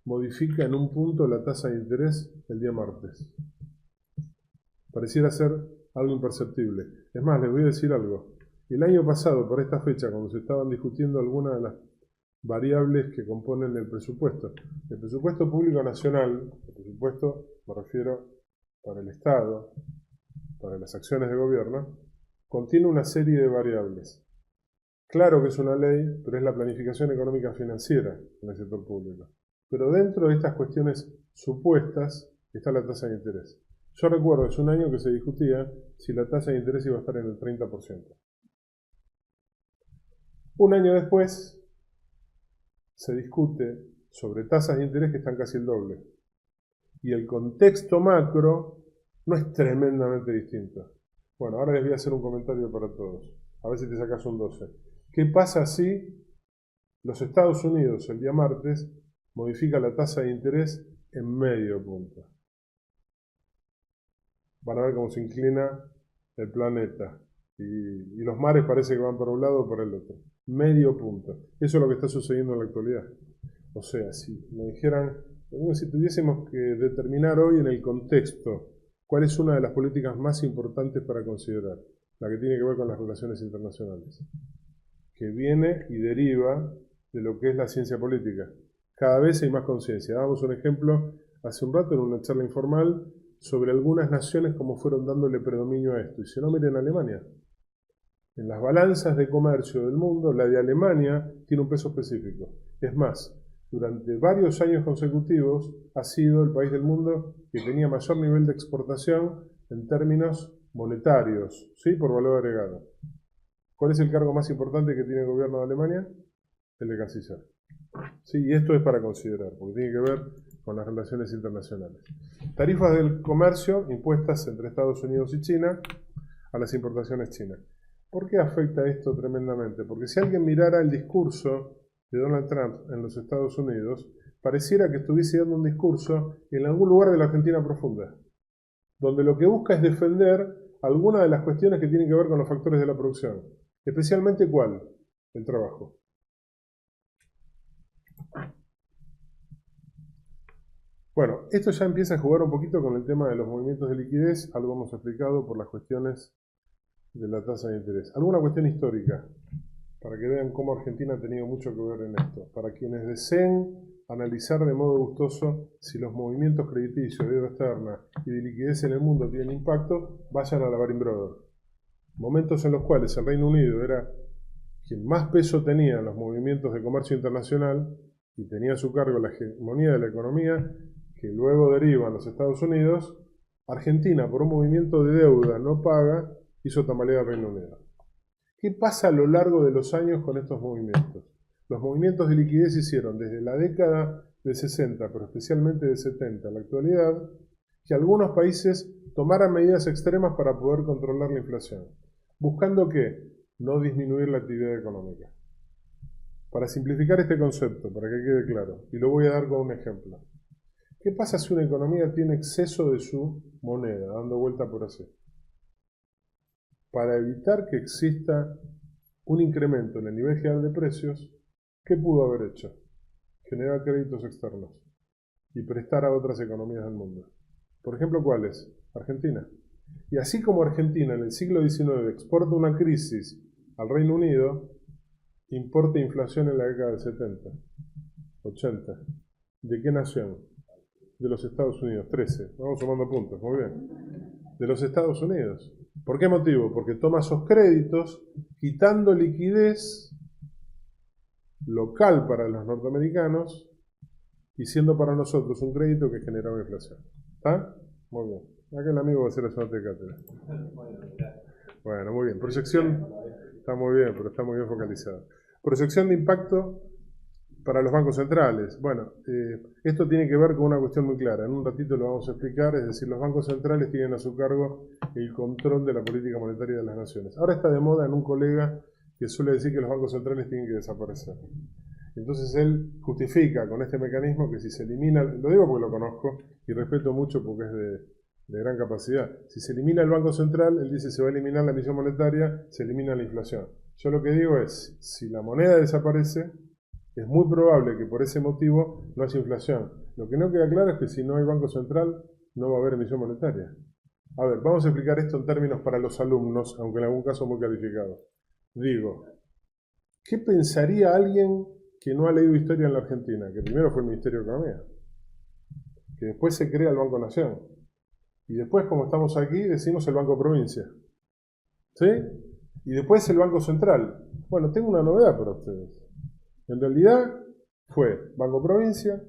modifica en un punto la tasa de interés el día martes? Pareciera ser algo imperceptible. Es más, les voy a decir algo. El año pasado, por esta fecha, cuando se estaban discutiendo algunas de las variables que componen el presupuesto público nacional, el presupuesto, me refiero para el Estado, para las acciones de gobierno, contiene una serie de variables. Claro que es una ley, pero es la planificación económica financiera en el sector público. Pero dentro de estas cuestiones supuestas está la tasa de interés. Yo recuerdo, hace un año que se discutía si la tasa de interés iba a estar en el 30%. Un año después se discute sobre tasas de interés que están casi el doble. Y el contexto macro no es tremendamente distinto. Bueno, ahora les voy a hacer un comentario para todos. A ver si te sacas un 12. ¿Qué pasa si los Estados Unidos el día martes modifica la tasa de interés en medio punto? Van a ver cómo se inclina el planeta. Y los mares parece que van para un lado o para el otro. Medio punto. Eso es lo que está sucediendo en la actualidad. O sea, si me dijeran, si tuviésemos que determinar hoy en el contexto cuál es una de las políticas más importantes para considerar, la que tiene que ver con las relaciones internacionales, que viene y deriva de lo que es la ciencia política. Cada vez hay más conciencia. Damos un ejemplo hace un rato en una charla informal sobre algunas naciones como fueron dándole predominio a esto. Y si no, miren Alemania. En las balanzas de comercio del mundo, la de Alemania tiene un peso específico. Es más, durante varios años consecutivos ha sido el país del mundo que tenía mayor nivel de exportación en términos monetarios, ¿sí? Por valor agregado. ¿Cuál es el cargo más importante que tiene el gobierno de Alemania? El de canciller. Sí, y esto es para considerar, porque tiene que ver con las relaciones internacionales. Tarifas del comercio impuestas entre Estados Unidos y China a las importaciones chinas. ¿Por qué afecta esto tremendamente? Porque si alguien mirara el discurso de Donald Trump en los Estados Unidos, pareciera que estuviese dando un discurso en algún lugar de la Argentina profunda, donde lo que busca es defender algunas de las cuestiones que tienen que ver con los factores de la producción. Especialmente, ¿cuál? El trabajo. Bueno, esto ya empieza a jugar un poquito con el tema de los movimientos de liquidez, algo hemos explicado por las cuestiones de la tasa de interés. Alguna cuestión histórica, para que vean cómo Argentina ha tenido mucho que ver en esto. Para quienes deseen analizar de modo gustoso si los movimientos crediticios de deuda externa y de liquidez en el mundo tienen impacto, vayan a la Baring Brothers. Momentos en los cuales el Reino Unido era quien más peso tenía en los movimientos de comercio internacional y tenía a su cargo la hegemonía de la economía, que luego deriva en los Estados Unidos. Argentina, por un movimiento de deuda no paga, hizo tambalear al Reino Unido. ¿Qué pasa a lo largo de los años con estos movimientos? Los movimientos de liquidez hicieron desde la década del 60, pero especialmente del 70 a la actualidad, que algunos países tomaran medidas extremas para poder controlar la inflación. ¿Buscando qué? No disminuir la actividad económica. Para simplificar este concepto, para que quede claro, y lo voy a dar con un ejemplo. ¿Qué pasa si una economía tiene exceso de su moneda, dando vuelta por así? Para evitar que exista un incremento en el nivel general de precios, ¿qué pudo haber hecho? Generar créditos externos y prestar a otras economías del mundo. Por ejemplo, ¿cuáles? Argentina. Y así como Argentina en el siglo XIX exporta una crisis al Reino Unido, importa inflación en la década del 70, 80. ¿De qué nación? De los Estados Unidos, 13. Vamos sumando puntos, muy bien. De los Estados Unidos. ¿Por qué motivo? Porque toma esos créditos quitando liquidez local para los norteamericanos y siendo para nosotros un crédito que generaba inflación. ¿Está? Muy bien. Acá el amigo va a hacer la suerte de cátedra. Bueno, muy bien. Proyección está muy bien, pero está muy bien focalizada. Proyección de impacto para los bancos centrales. Bueno, esto tiene que ver con una cuestión muy clara. En un ratito lo vamos a explicar. Es decir, los bancos centrales tienen a su cargo el control de la política monetaria de las naciones. Ahora está de moda en un colega que suele decir que los bancos centrales tienen que desaparecer. Entonces él justifica con este mecanismo que si se elimina, lo digo porque lo conozco y respeto mucho porque es de gran capacidad, si se elimina el Banco Central, él dice se va a eliminar la emisión monetaria, se elimina la inflación. Yo lo que digo es, si la moneda desaparece, es muy probable que por ese motivo no haya inflación. Lo que no queda claro es que si no hay Banco Central, no va a haber emisión monetaria. A ver, vamos a explicar esto en términos para los alumnos, aunque en algún caso muy calificados. Digo, ¿qué pensaría alguien que no ha leído historia en la Argentina? Que primero fue el Ministerio de Economía, que después se crea el Banco Nación, y después, como estamos aquí, decimos el Banco Provincia, ¿sí? Y después el Banco Central. Bueno, tengo una novedad para ustedes. En realidad fue Banco Provincia,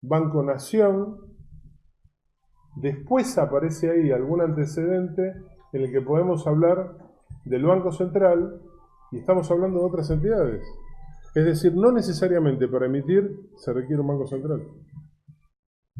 Banco Nación, después aparece ahí algún antecedente en el que podemos hablar del Banco Central y estamos hablando de otras entidades. Es decir, no necesariamente para emitir se requiere un Banco Central.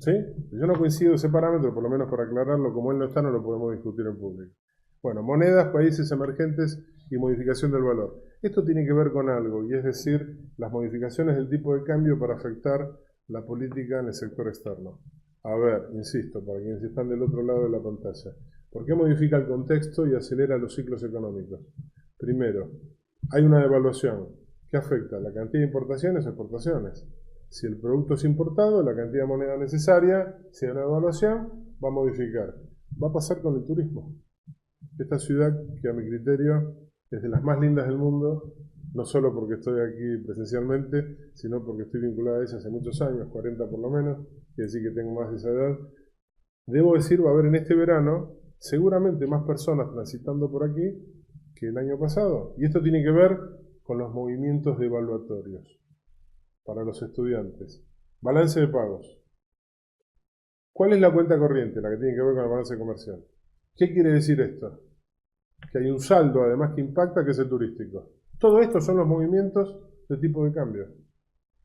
¿Sí? Yo no coincido ese parámetro, por lo menos para aclararlo, como él no está, no lo podemos discutir en público. Bueno, monedas, países emergentes y modificación del valor. Esto tiene que ver con algo, y es decir, las modificaciones del tipo de cambio para afectar la política en el sector externo. A ver, insisto, para quienes están del otro lado de la pantalla, ¿por qué modifica el contexto y acelera los ciclos económicos? Primero, hay una devaluación. ¿Qué afecta? La cantidad de importaciones o exportaciones. Si el producto es importado, la cantidad de moneda necesaria, si hay una devaluación, va a modificar. Va a pasar con el turismo. Esta ciudad, que a mi criterio es de las más lindas del mundo, no solo porque estoy aquí presencialmente, sino porque estoy vinculado a ella hace muchos años, 40 por lo menos, quiere decir que tengo más de esa edad. Debo decir, va a haber en este verano seguramente más personas transitando por aquí que el año pasado. Y esto tiene que ver con los movimientos devaluatorios para los estudiantes. Balance de pagos. ¿Cuál es la cuenta corriente? La que tiene que ver con el balance comercial. ¿Qué quiere decir esto? Que hay un saldo además que impacta, que es el turístico. Todo esto son los movimientos de tipo de cambio.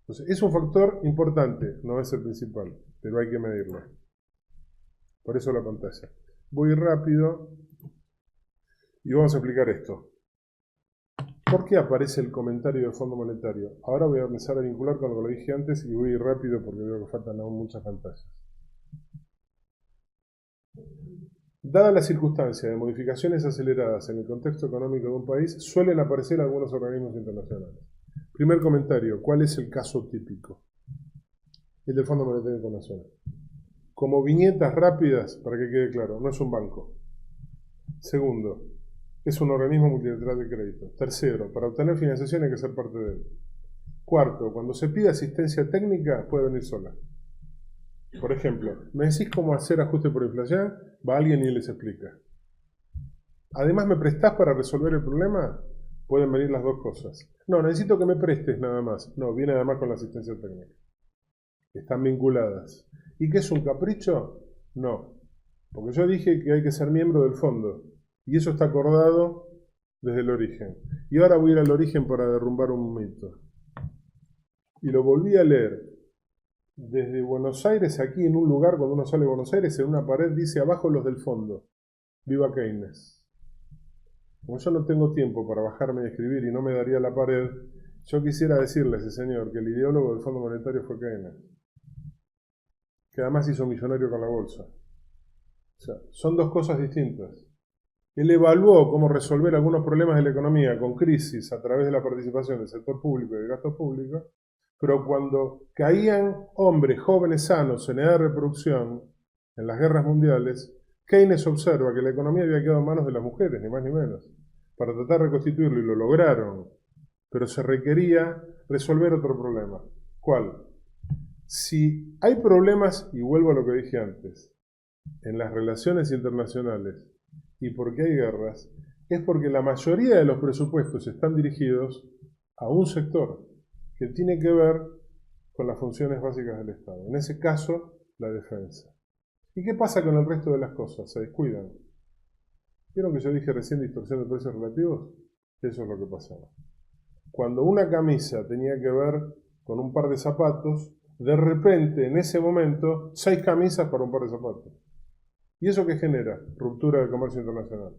Entonces, es un factor importante, no es el principal, pero hay que medirlo. Por eso la pantalla. Voy rápido y vamos a explicar esto. ¿Por qué aparece el comentario del Fondo Monetario? Ahora voy a empezar a vincular con lo que lo dije antes y voy a ir rápido porque veo que faltan aún muchas pantallas. Dada la circunstancia de modificaciones aceleradas en el contexto económico de un país, suelen aparecer algunos organismos internacionales. Primer comentario, ¿cuál es el caso típico? El del Fondo Monetario Internacional. Como viñetas rápidas, para que quede claro, no es un banco. Segundo, es un organismo multilateral de crédito. Tercero, para obtener financiación hay que ser parte de él. Cuarto, cuando se pide asistencia técnica, puede venir sola. Por ejemplo, me decís cómo hacer ajuste por inflación, va alguien y les explica. Además, ¿me prestás para resolver el problema? Pueden venir las dos cosas. No, necesito que me prestes nada más. No, viene además con la asistencia técnica. Están vinculadas. ¿Y qué es un capricho? No, porque yo dije que hay que ser miembro del fondo. Y eso está acordado desde el origen. Y ahora voy a ir al origen para derrumbar un mito. Y lo volví a leer. Desde Buenos Aires, aquí en un lugar, cuando uno sale de Buenos Aires, en una pared dice abajo los del fondo. Viva Keynes. Como yo no tengo tiempo para bajarme y escribir y no me daría la pared, yo quisiera decirle a ese señor que el ideólogo del Fondo Monetario fue Keynes. Que además hizo millonario con la bolsa. O sea, son dos cosas distintas. Él evaluó cómo resolver algunos problemas de la economía con crisis a través de la participación del sector público y del gasto público, pero cuando caían hombres jóvenes sanos en edad de reproducción en las guerras mundiales, Keynes observa que la economía había quedado en manos de las mujeres, ni más ni menos, para tratar de reconstituirlo, y lo lograron, pero se requería resolver otro problema. ¿Cuál? Si hay problemas, y vuelvo a lo que dije antes, en las relaciones internacionales, y porque hay guerras, es porque la mayoría de los presupuestos están dirigidos a un sector que tiene que ver con las funciones básicas del Estado. En ese caso, la defensa. ¿Y qué pasa con el resto de las cosas? Se descuidan. ¿Vieron que yo dije recién distorsión de precios relativos? Eso es lo que pasaba. Cuando una camisa tenía que ver con un par de zapatos, de repente, en ese momento, 6 camisas para un par de zapatos. ¿Y eso qué genera? Ruptura del comercio internacional.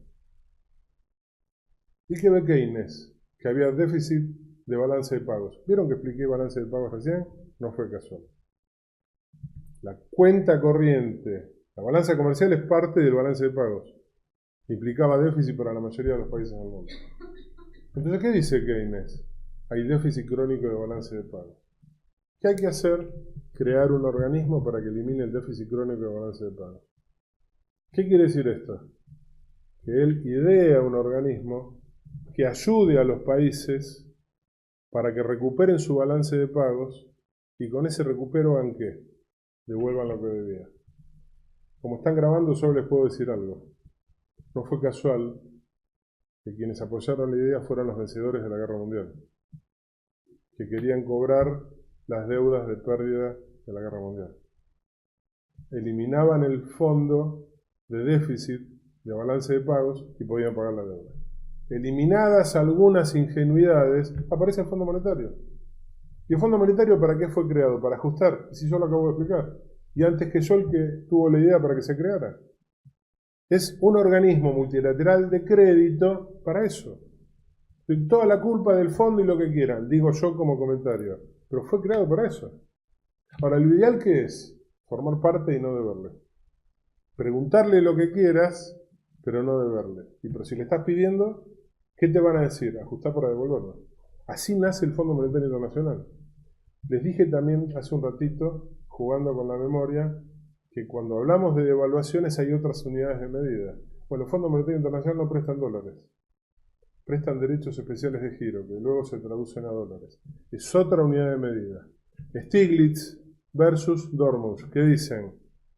¿Y qué ve Keynes? Que había déficit de balance de pagos. ¿Vieron que expliqué balance de pagos recién? No fue casual. La cuenta corriente, la balanza comercial es parte del balance de pagos. Implicaba déficit para la mayoría de los países del mundo. Entonces, ¿qué dice Keynes? Hay déficit crónico de balance de pagos. ¿Qué hay que hacer? Crear un organismo para que elimine el déficit crónico de balance de pagos. ¿Qué quiere decir esto? Que él idea un organismo que ayude a los países para que recuperen su balance de pagos y con ese recupero hagan ¿qué? Devuelvan lo que debía. Como están grabando, solo les puedo decir algo. No fue casual que quienes apoyaron la idea fueron los vencedores de la Guerra Mundial, que querían cobrar las deudas de pérdida de la Guerra Mundial. Eliminaban el fondo de déficit de balance de pagos y podían pagar la deuda. Eliminadas algunas ingenuidades, aparece el Fondo Monetario. ¿Y el Fondo Monetario para qué fue creado? Para ajustar, si yo lo acabo de explicar. Y antes que yo el que tuvo la idea para que se creara. Es un organismo multilateral de crédito para eso. Toda la culpa del fondo y lo que quieran, digo yo como comentario. Pero fue creado para eso. Ahora, lo ideal ¿qué es? Formar parte y no deberle. Preguntarle lo que quieras, pero no deberle. Pero si le estás pidiendo, ¿qué te van a decir? Ajustar para devolverlo. Así nace el Fondo Monetario Internacional. Les dije también hace un ratito, jugando con la memoria, que cuando hablamos de devaluaciones hay otras unidades de medida. Bueno, el Fondo Monetario Internacional no prestan dólares. Prestan derechos especiales de giro, que luego se traducen a dólares. Es otra unidad de medida. Stiglitz versus Dormus, ¿qué dicen?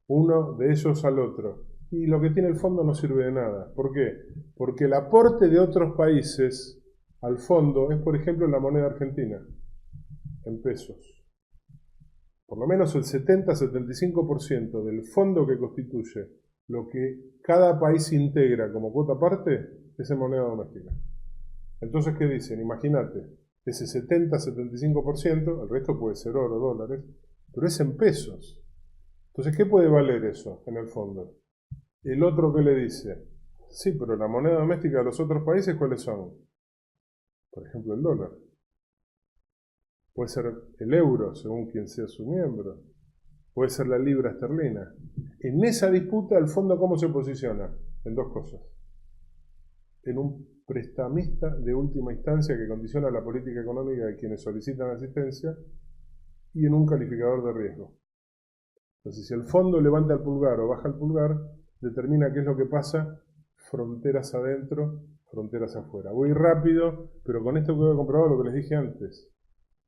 Uno de ellos al otro. Y lo que tiene el fondo no sirve de nada. ¿Por qué? Porque el aporte de otros países al fondo es, por ejemplo, la moneda argentina, en pesos. Por lo menos el 70-75% del fondo que constituye lo que cada país integra como cuota parte es en moneda doméstica. Entonces, ¿qué dicen? Imagínate, ese 70-75%, el resto puede ser oro, dólares, pero es en pesos. Entonces, ¿qué puede valer eso en el fondo? El otro que le dice, sí, pero la moneda doméstica de los otros países, ¿cuáles son? Por ejemplo, el dólar. Puede ser el euro, según quien sea su miembro. Puede ser la libra esterlina. En esa disputa, el fondo, ¿cómo se posiciona? En dos cosas. En un prestamista de última instancia que condiciona la política económica de quienes solicitan asistencia y en un calificador de riesgo. Entonces, si el fondo levanta el pulgar o baja el pulgar, determina qué es lo que pasa fronteras adentro, fronteras afuera. Voy rápido, pero con esto quedo comprobado lo que les dije antes.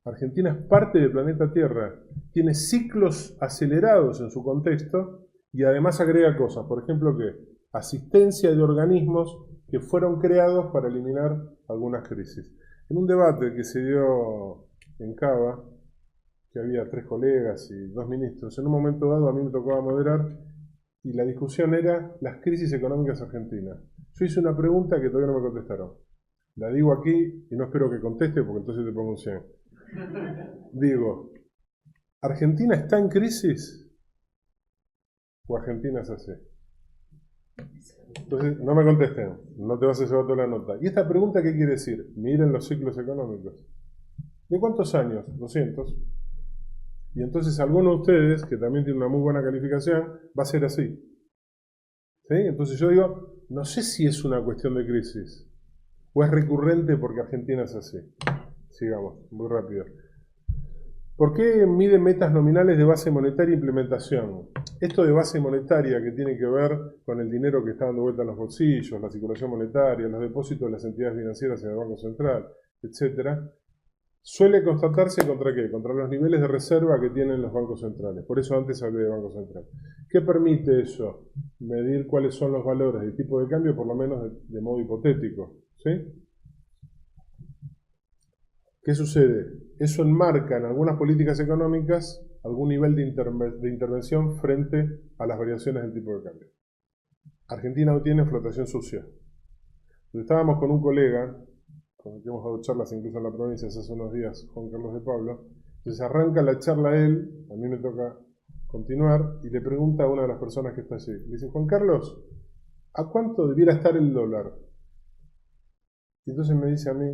Argentina es parte del planeta Tierra, tiene ciclos acelerados en su contexto y además agrega cosas, por ejemplo, que asistencia de organismos que fueron creados para eliminar algunas crisis. En un debate que se dio en Cava, que había 3 colegas y 2 ministros, en un momento dado a mí me tocaba moderar y la discusión era las crisis económicas argentinas. Yo hice una pregunta que todavía no me contestaron. La digo aquí y no espero que conteste porque entonces te pongo un 100. Digo, ¿Argentina está en crisis? ¿O Argentina es así? Entonces, no me contesten, no te vas a llevar toda la nota. ¿Y esta pregunta qué quiere decir? Miren los ciclos económicos. ¿De cuántos años? 200. Y entonces alguno de ustedes, que también tiene una muy buena calificación, va a ser así. ¿Sí? Entonces yo digo, no sé si es una cuestión de crisis, o es recurrente porque Argentina es así. Sigamos, muy rápido. ¿Por qué mide metas nominales de base monetaria e implementación? Esto de base monetaria que tiene que ver con el dinero que está dando vuelta en los bolsillos, la circulación monetaria, los depósitos de las entidades financieras en el Banco Central, etc., suele constatarse contra ¿qué? Contra los niveles de reserva que tienen los bancos centrales. Por eso antes hablé de Banco Central. ¿Qué permite eso? Medir cuáles son los valores de tipo de cambio, por lo menos de modo hipotético. ¿Sí? ¿Qué sucede? Eso enmarca en algunas políticas económicas algún nivel de intervención frente a las variaciones del tipo de cambio. Argentina no tiene flotación sucia. Estábamos con un colega, con el que hemos dado charlas incluso en la provincia hace unos días, Juan Carlos de Pablo. Entonces arranca la charla él, a mí me toca continuar, y le pregunta a una de las personas que está allí. Le dice, Juan Carlos, ¿a cuánto debiera estar el dólar? Y entonces me dice a mí,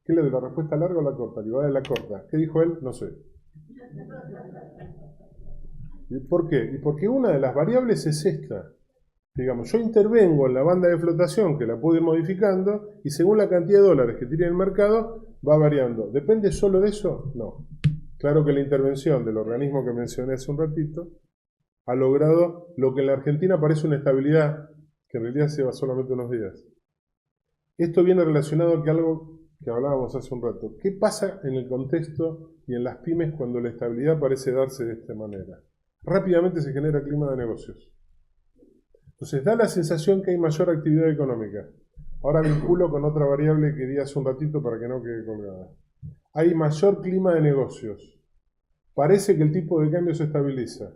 ¿qué le doy, la respuesta larga o la corta? Le digo, dale la corta. ¿Qué dijo él? No sé. ¿Y por qué? Y porque una de las variables es esta. Digamos, yo intervengo en la banda de flotación que la puedo ir modificando y según la cantidad de dólares que tire en el mercado va variando. ¿Depende solo de eso? No. Claro que la intervención del organismo que mencioné hace un ratito ha logrado lo que en la Argentina parece una estabilidad que en realidad lleva solamente unos días. Esto viene relacionado con algo que hablábamos hace un rato. ¿Qué pasa en el contexto y en las pymes cuando la estabilidad parece darse de esta manera? Rápidamente se genera clima de negocios. Entonces da la sensación que hay mayor actividad económica. Ahora vinculo con otra variable que di hace un ratito para que no quede colgada. Hay mayor clima de negocios. Parece que el tipo de cambio se estabiliza.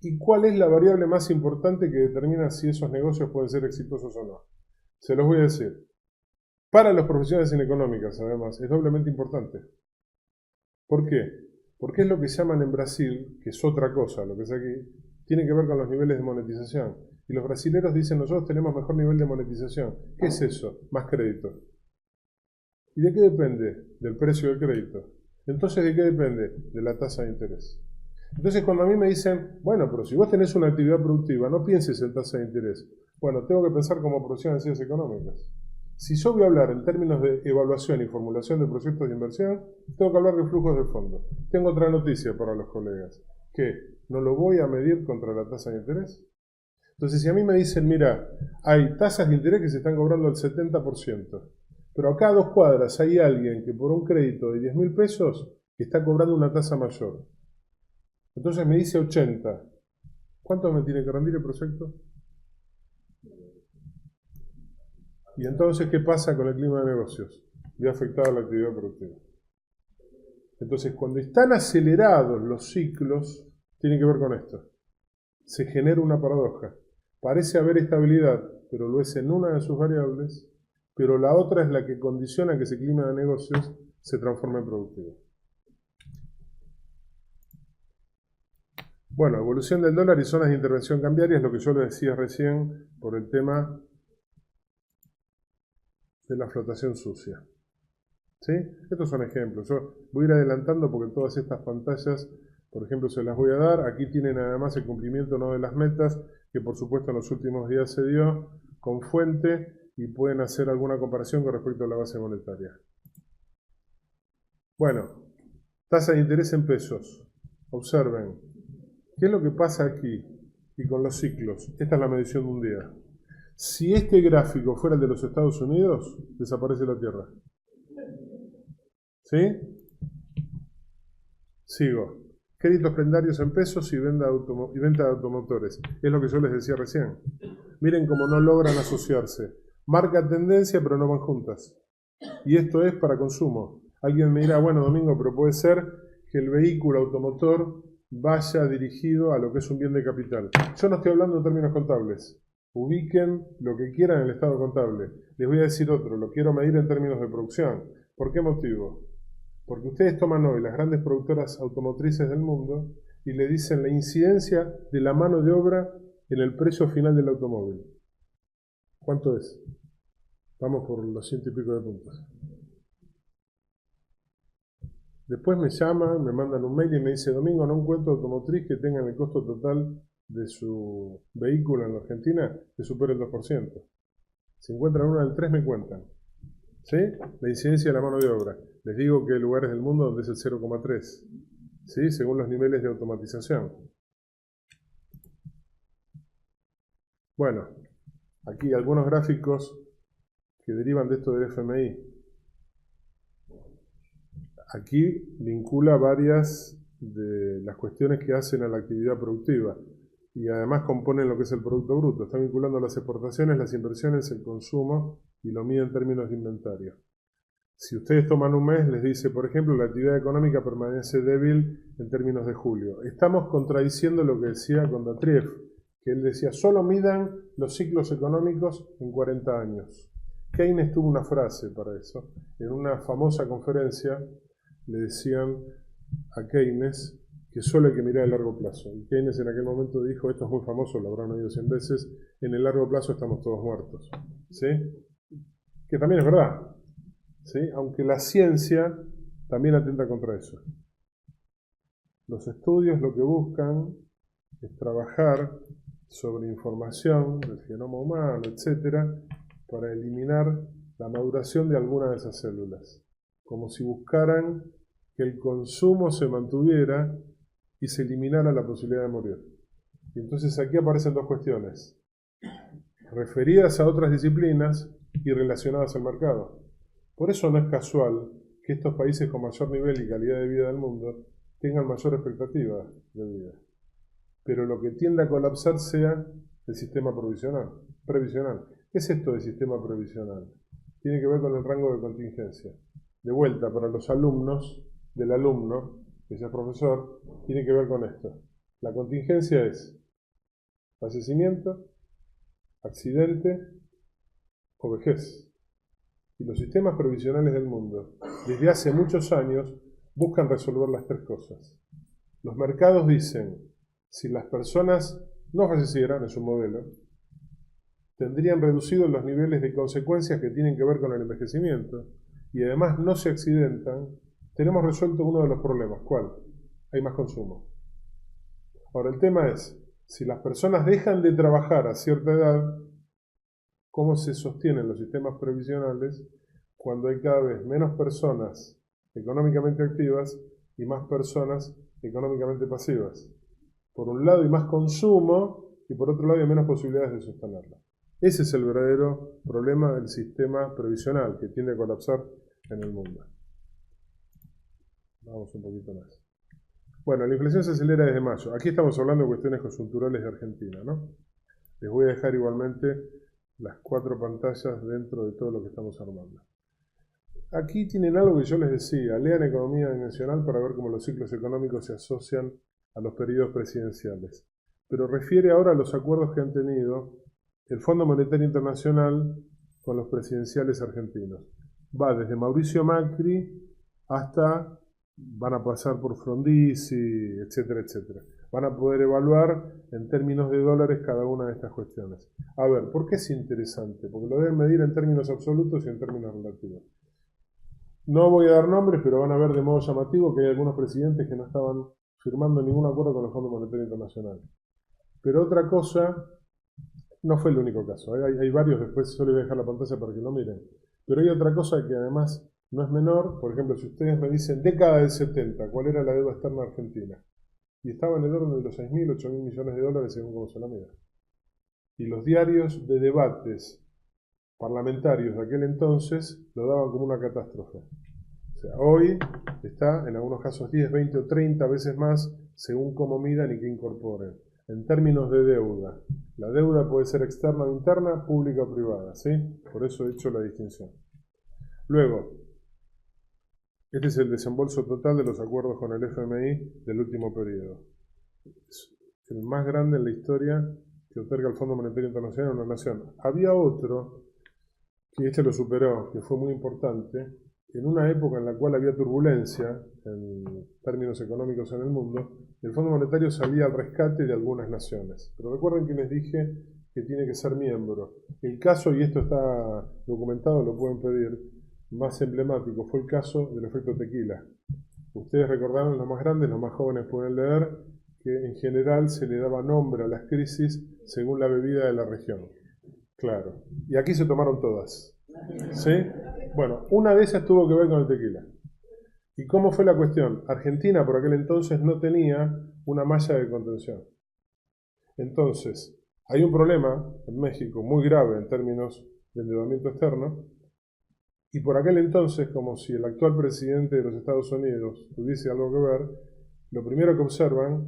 ¿Y cuál es la variable más importante que determina si esos negocios pueden ser exitosos o no? Se los voy a decir. Para los profesionales en económicas, además, es doblemente importante. ¿Por qué? Porque es lo que llaman en Brasil, que es otra cosa, lo que es aquí, tiene que ver con los niveles de monetización. Y los brasileros dicen, nosotros tenemos mejor nivel de monetización. ¿Qué es eso? Más crédito. ¿Y de qué depende? Del precio del crédito. Entonces, ¿de qué depende? De la tasa de interés. Entonces, cuando a mí me dicen, bueno, pero si vos tenés una actividad productiva, no pienses en tasa de interés. Bueno, tengo que pensar como profesional en ciencias económicas. Si yo voy a hablar en términos de evaluación y formulación de proyectos de inversión, tengo que hablar de flujos de fondos. Tengo otra noticia para los colegas, que no lo voy a medir contra la tasa de interés. Entonces, si a mí me dicen, mira, hay tasas de interés que se están cobrando al 70%, pero acá a 2 cuadras hay alguien que por un crédito de 10.000 pesos está cobrando una tasa mayor. Entonces me dice 80. ¿Cuánto me tiene que rendir el proyecto? Y entonces, ¿qué pasa con el clima de negocios? Y ha afectado a la actividad productiva. Entonces, cuando están acelerados los ciclos, tiene que ver con esto. Se genera una paradoja. Parece haber estabilidad, pero lo es en una de sus variables, pero la otra es la que condiciona que ese clima de negocios se transforme en productivo. Bueno, evolución del dólar y zonas de intervención cambiaria es lo que yo les decía recién por el tema de la flotación sucia. ¿Sí? Estos son ejemplos. Yo voy a ir adelantando porque todas estas pantallas, por ejemplo, se las voy a dar. Aquí tienen además el cumplimiento no de las metas, que por supuesto en los últimos días se dio, con fuente, y pueden hacer alguna comparación con respecto a la base monetaria. Bueno, tasa de interés en pesos. Observen. ¿Qué es lo que pasa aquí? Y con los ciclos. Esta es la medición de un día. Si este gráfico fuera el de los Estados Unidos, desaparece la Tierra. ¿Sí? Sigo. Créditos prendarios en pesos y venta de automotores. Es lo que yo les decía recién. Miren cómo no logran asociarse. Marca tendencia, pero no van juntas. Y esto es para consumo. Alguien me dirá, bueno, Domingo, pero puede ser que el vehículo automotor vaya dirigido a lo que es un bien de capital. Yo no estoy hablando en términos contables. Ubiquen lo que quieran en el estado contable. Les voy a decir otro, lo quiero medir en términos de producción. ¿Por qué motivo? Porque ustedes toman hoy las grandes productoras automotrices del mundo y le dicen la incidencia de la mano de obra en el precio final del automóvil. ¿Cuánto es? Vamos por los 100 y pico de puntos. Después me llaman, me mandan un mail y me dice, Domingo, no encuentro automotriz que tenga el costo total de su vehículo en la Argentina que supere el 2%. Si encuentran una del 3 me cuentan. ¿Sí? La incidencia de la mano de obra. Les digo que hay lugares del mundo donde es el 0,3. ¿Sí? Según los niveles de automatización. Bueno, aquí algunos gráficos que derivan de esto del FMI. Aquí vincula varias de las cuestiones que hacen a la actividad productiva y además componen lo que es el Producto Bruto. Está vinculando las exportaciones, las inversiones, el consumo y lo mide en términos de inventario. Si ustedes toman un mes, les dice, por ejemplo, la actividad económica permanece débil en términos de julio. Estamos contradiciendo lo que decía Kondratev, que él decía, solo midan los ciclos económicos en 40 años. Keynes tuvo una frase para eso. En una famosa conferencia le decían a Keynes que solo hay que mirar el largo plazo. Y Keynes en aquel momento dijo, esto es muy famoso, lo habrán oído 100 veces, en el largo plazo estamos todos muertos. ¿Sí? Que también es verdad. ¿Sí? Aunque la ciencia también atenta contra eso. Los estudios lo que buscan es trabajar sobre información del genoma humano, etc., para eliminar la maduración de alguna de esas células. Como si buscaran que el consumo se mantuviera y se eliminara la posibilidad de morir. Y entonces aquí aparecen dos cuestiones, referidas a otras disciplinas y relacionadas al mercado. Por eso no es casual que estos países con mayor nivel y calidad de vida del mundo tengan mayor expectativa de vida. Pero lo que tiende a colapsar sea el sistema previsional. ¿Qué es esto de sistema previsional? Tiene que ver con el rango de contingencia. De vuelta, para los alumnos, del alumno, que sea profesor, tiene que ver con esto. La contingencia es fallecimiento, accidente o vejez. Y los sistemas previsionales del mundo, desde hace muchos años, buscan resolver las tres cosas. Los mercados dicen, si las personas no fallecieran, es un modelo, tendrían reducidos los niveles de consecuencias que tienen que ver con el envejecimiento y además no se accidentan, tenemos resuelto uno de los problemas. ¿Cuál? Hay más consumo. Ahora el tema es, si las personas dejan de trabajar a cierta edad, ¿cómo se sostienen los sistemas previsionales cuando hay cada vez menos personas económicamente activas y más personas económicamente pasivas? Por un lado hay más consumo y por otro lado hay menos posibilidades de sostenerlo. Ese es el verdadero problema del sistema previsional que tiende a colapsar en el mundo. Vamos un poquito más. Bueno, la inflación se acelera desde mayo. Aquí estamos hablando de cuestiones coyunturales de Argentina, ¿no? Les voy a dejar igualmente las 4 pantallas dentro de todo lo que estamos armando. Aquí tienen algo que yo les decía, lean Economía Dimensional para ver cómo los ciclos económicos se asocian a los periodos presidenciales. Pero refiere ahora a los acuerdos que han tenido el Fondo Monetario Internacional con los presidenciales argentinos. Va desde Mauricio Macri hasta, van a pasar por Frondizi, etcétera, etcétera. Van a poder evaluar en términos de dólares cada una de estas cuestiones. A ver, ¿por qué es interesante? Porque lo deben medir en términos absolutos y en términos relativos. No voy a dar nombres, pero van a ver de modo llamativo que hay algunos presidentes que no estaban firmando ningún acuerdo con el Fondo Monetario Internacional. Pero otra cosa, no fue el único caso, hay varios, después yo les voy a dejar la pantalla para que lo miren. Pero hay otra cosa que además no es menor, por ejemplo, si ustedes me dicen década del 70, ¿cuál era la deuda externa argentina? Y estaba en el orden de los 6.000, 8.000 millones de dólares según como se la mida. Y los diarios de debates parlamentarios de aquel entonces lo daban como una catástrofe. O sea, hoy está en algunos casos 10, 20 o 30 veces más según cómo midan y qué incorporen. En términos de deuda, la deuda puede ser externa o interna, pública o privada, ¿sí? Por eso he hecho la distinción. Luego, este es el desembolso total de los acuerdos con el FMI del último periodo. Es el más grande en la historia que otorga el Fondo Monetario Internacional a una nación. Había otro, que este lo superó, que fue muy importante, en una época en la cual había turbulencia en términos económicos en el mundo, el Fondo Monetario salía al rescate de algunas naciones. Pero recuerden que les dije que tiene que ser miembro. El caso, y esto está documentado, lo pueden pedir, más emblemático fue el caso del efecto tequila. Ustedes recordaron, los más grandes, los más jóvenes pueden leer, que en general se le daba nombre a las crisis según la bebida de la región. Claro. Y aquí se tomaron todas. ¿Sí? Bueno, una de esas tuvo que ver con el tequila. ¿Y cómo fue la cuestión? Argentina por aquel entonces no tenía una malla de contención. Entonces, hay un problema en México muy grave en términos de endeudamiento externo. Y por aquel entonces, como si el actual presidente de los Estados Unidos tuviese algo que ver, lo primero que observan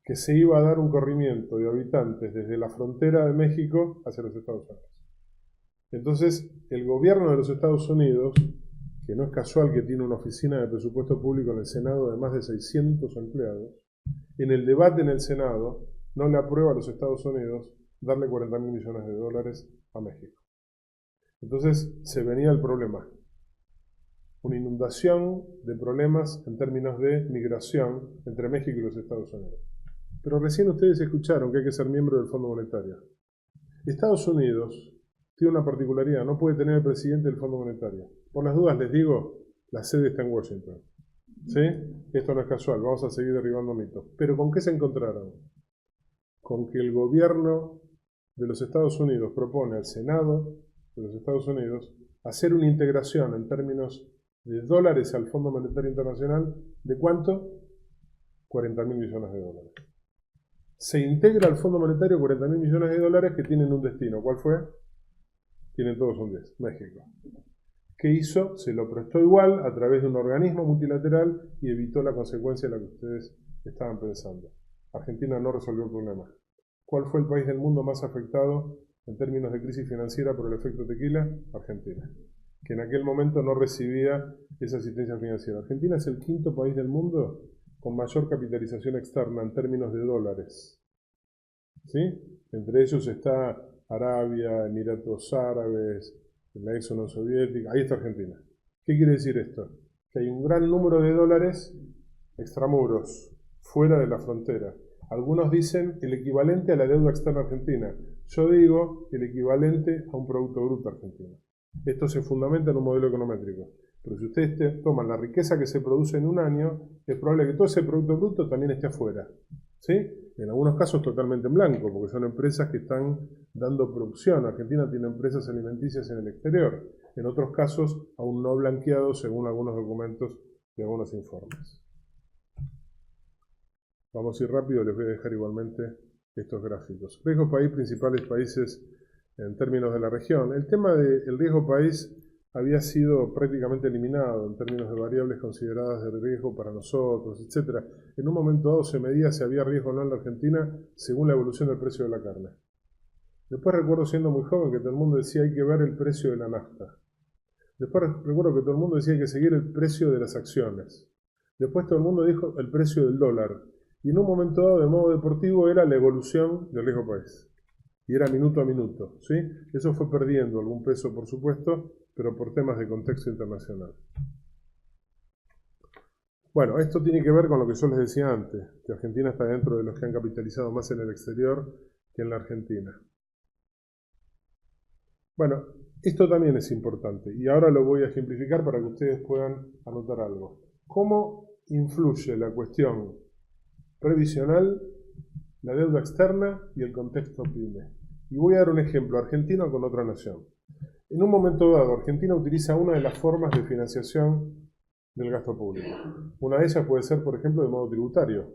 que se iba a dar un corrimiento de habitantes desde la frontera de México hacia los Estados Unidos. Entonces, el gobierno de los Estados Unidos, que no es casual que tiene una oficina de presupuesto público en el Senado de más de 600 empleados, en el debate en el Senado no le aprueba a los Estados Unidos darle 40.000 millones de dólares a México. Entonces se venía el problema, una inundación de problemas en términos de migración entre México y los Estados Unidos. Pero recién ustedes escucharon que hay que ser miembro del Fondo Monetario. Estados Unidos tiene una particularidad, no puede tener el presidente del Fondo Monetario. Por las dudas les digo, la sede está en Washington. ¿Sí? Esto no es casual, vamos a seguir derribando mitos. Pero ¿con qué se encontraron? Con que el gobierno de los Estados Unidos propone al Senado de los Estados Unidos hacer una integración en términos de dólares al Fondo Monetario Internacional, ¿de cuánto? 40.000 millones de dólares. Se integra al Fondo Monetario 40.000 millones de dólares que tienen un destino. ¿Cuál fue? Tienen todos un 10, México. ¿Qué hizo? Se lo prestó igual a través de un organismo multilateral y evitó la consecuencia de la que ustedes estaban pensando. Argentina no resolvió el problema. ¿Cuál fue el país del mundo más afectado en términos de crisis financiera por el efecto tequila? Argentina, que en aquel momento no recibía esa asistencia financiera. Argentina es el quinto país del mundo con mayor capitalización externa en términos de dólares. ¿Sí? Entre ellos está Arabia, Emiratos Árabes, la ex Unión Soviética, ahí está Argentina. ¿Qué quiere decir esto? Que hay un gran número de dólares extramuros, fuera de la frontera. Algunos dicen el equivalente a la deuda externa argentina. Yo digo el equivalente a un Producto Bruto argentino. Esto se fundamenta en un modelo econométrico. Pero si ustedes toman la riqueza que se produce en un año, es probable que todo ese Producto Bruto también esté afuera. ¿Sí? En algunos casos totalmente en blanco, porque son empresas que están dando producción. Argentina tiene empresas alimenticias en el exterior. En otros casos, aún no blanqueados según algunos documentos y algunos informes. Vamos a ir rápido, les voy a dejar igualmente estos gráficos. Riesgo país, principales países en términos de la región. El tema del riesgo país había sido prácticamente eliminado en términos de variables consideradas de riesgo para nosotros, etc. En un momento dado se medía si había riesgo o no en la Argentina según la evolución del precio de la carne. Después recuerdo siendo muy joven que todo el mundo decía hay que ver el precio de la nafta. Después recuerdo que todo el mundo decía hay que seguir el precio de las acciones. Después todo el mundo dijo el precio del dólar. Y en un momento dado, de modo deportivo, era la evolución del riesgo país. Y era minuto a minuto, ¿sí? Eso fue perdiendo algún peso, por supuesto, pero por temas de contexto internacional. Bueno, esto tiene que ver con lo que yo les decía antes, que Argentina está dentro de los que han capitalizado más en el exterior que en la Argentina. Bueno, Esto también es importante y ahora lo voy a ejemplificar para que ustedes puedan anotar algo. ¿Cómo influye la cuestión previsional, la deuda externa y el contexto PYME? Y voy a dar un ejemplo argentino con otra nación. En un momento dado, Argentina utiliza una de las formas de financiación del gasto público. Una de ellas puede ser, por ejemplo, de modo tributario.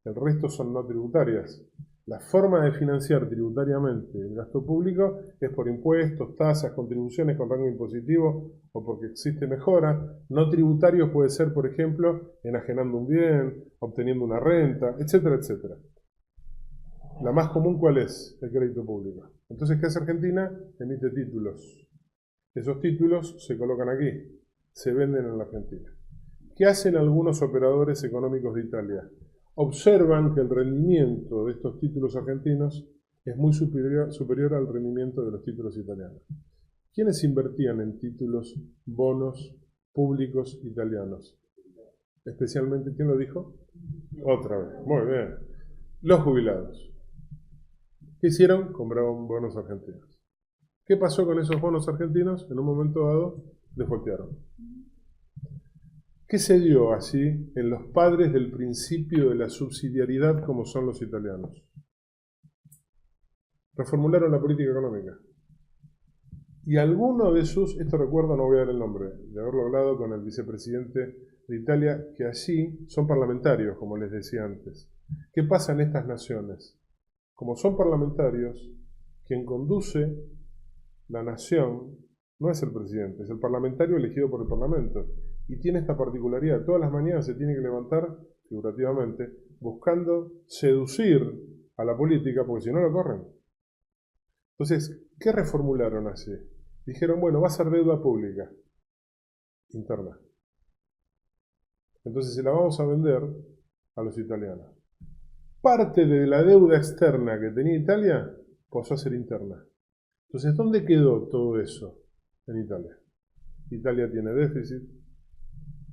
El resto son no tributarias. La forma de financiar tributariamente el gasto público es por impuestos, tasas, contribuciones con rango impositivo o porque existe mejora. No tributario puede ser, por ejemplo, enajenando un bien, obteniendo una renta, etcétera, etcétera. La más común, ¿cuál es? El crédito público. Entonces, ¿qué hace Argentina? Emite títulos. Esos títulos se colocan aquí, se venden en la Argentina. ¿Qué hacen algunos operadores económicos de Italia? Observan que el rendimiento de estos títulos argentinos es muy superior al rendimiento de los títulos italianos. ¿Quiénes invertían en títulos, bonos públicos italianos? Especialmente, ¿quién lo dijo? Otra vez, muy bien. Los jubilados. ¿Qué hicieron? Compraron bonos argentinos. ¿Qué pasó con esos bonos argentinos? En un momento dado, defaultearon. ¿Qué se dio así en los padres del principio de la subsidiariedad como son los italianos? Reformularon la política económica. Y alguno de sus, esto recuerdo, no voy a dar el nombre, de haberlo hablado con el vicepresidente de Italia, que allí son parlamentarios, como les decía antes. ¿Qué pasa en estas naciones? Como son parlamentarios, quien conduce la nación no es el presidente, es el parlamentario elegido por el parlamento. Y tiene esta particularidad, todas las mañanas se tiene que levantar, figurativamente, buscando seducir a la política, porque si no lo corren. Entonces, ¿qué reformularon así? Dijeron, bueno, va a ser deuda pública interna. Entonces se la vamos a vender a los italianos. Parte de la deuda externa que tenía Italia pasó a ser interna. Entonces, ¿dónde quedó todo eso en Italia? Italia tiene déficit,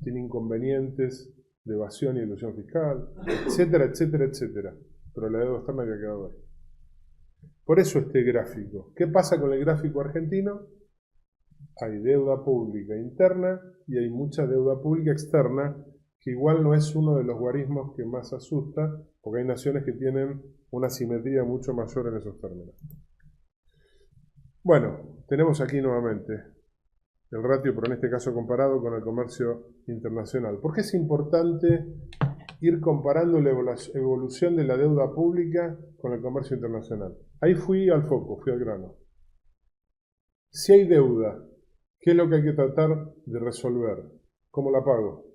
tiene inconvenientes de evasión y elusión fiscal, etcétera, etcétera, etcétera. Pero la deuda externa había quedado ahí. Por eso este gráfico. ¿Qué pasa con el gráfico argentino? Hay deuda pública interna y hay mucha deuda pública externa, que igual no es uno de los guarismos que más asusta, porque hay naciones que tienen una simetría mucho mayor en esos términos. Bueno, tenemos aquí nuevamente el ratio, pero en este caso comparado con el comercio internacional. ¿Por qué es importante ir comparando la evolución de la deuda pública con el comercio internacional? Ahí fui al foco, fui al grano. Si hay deuda, ¿qué es lo que hay que tratar de resolver? ¿Cómo la pago?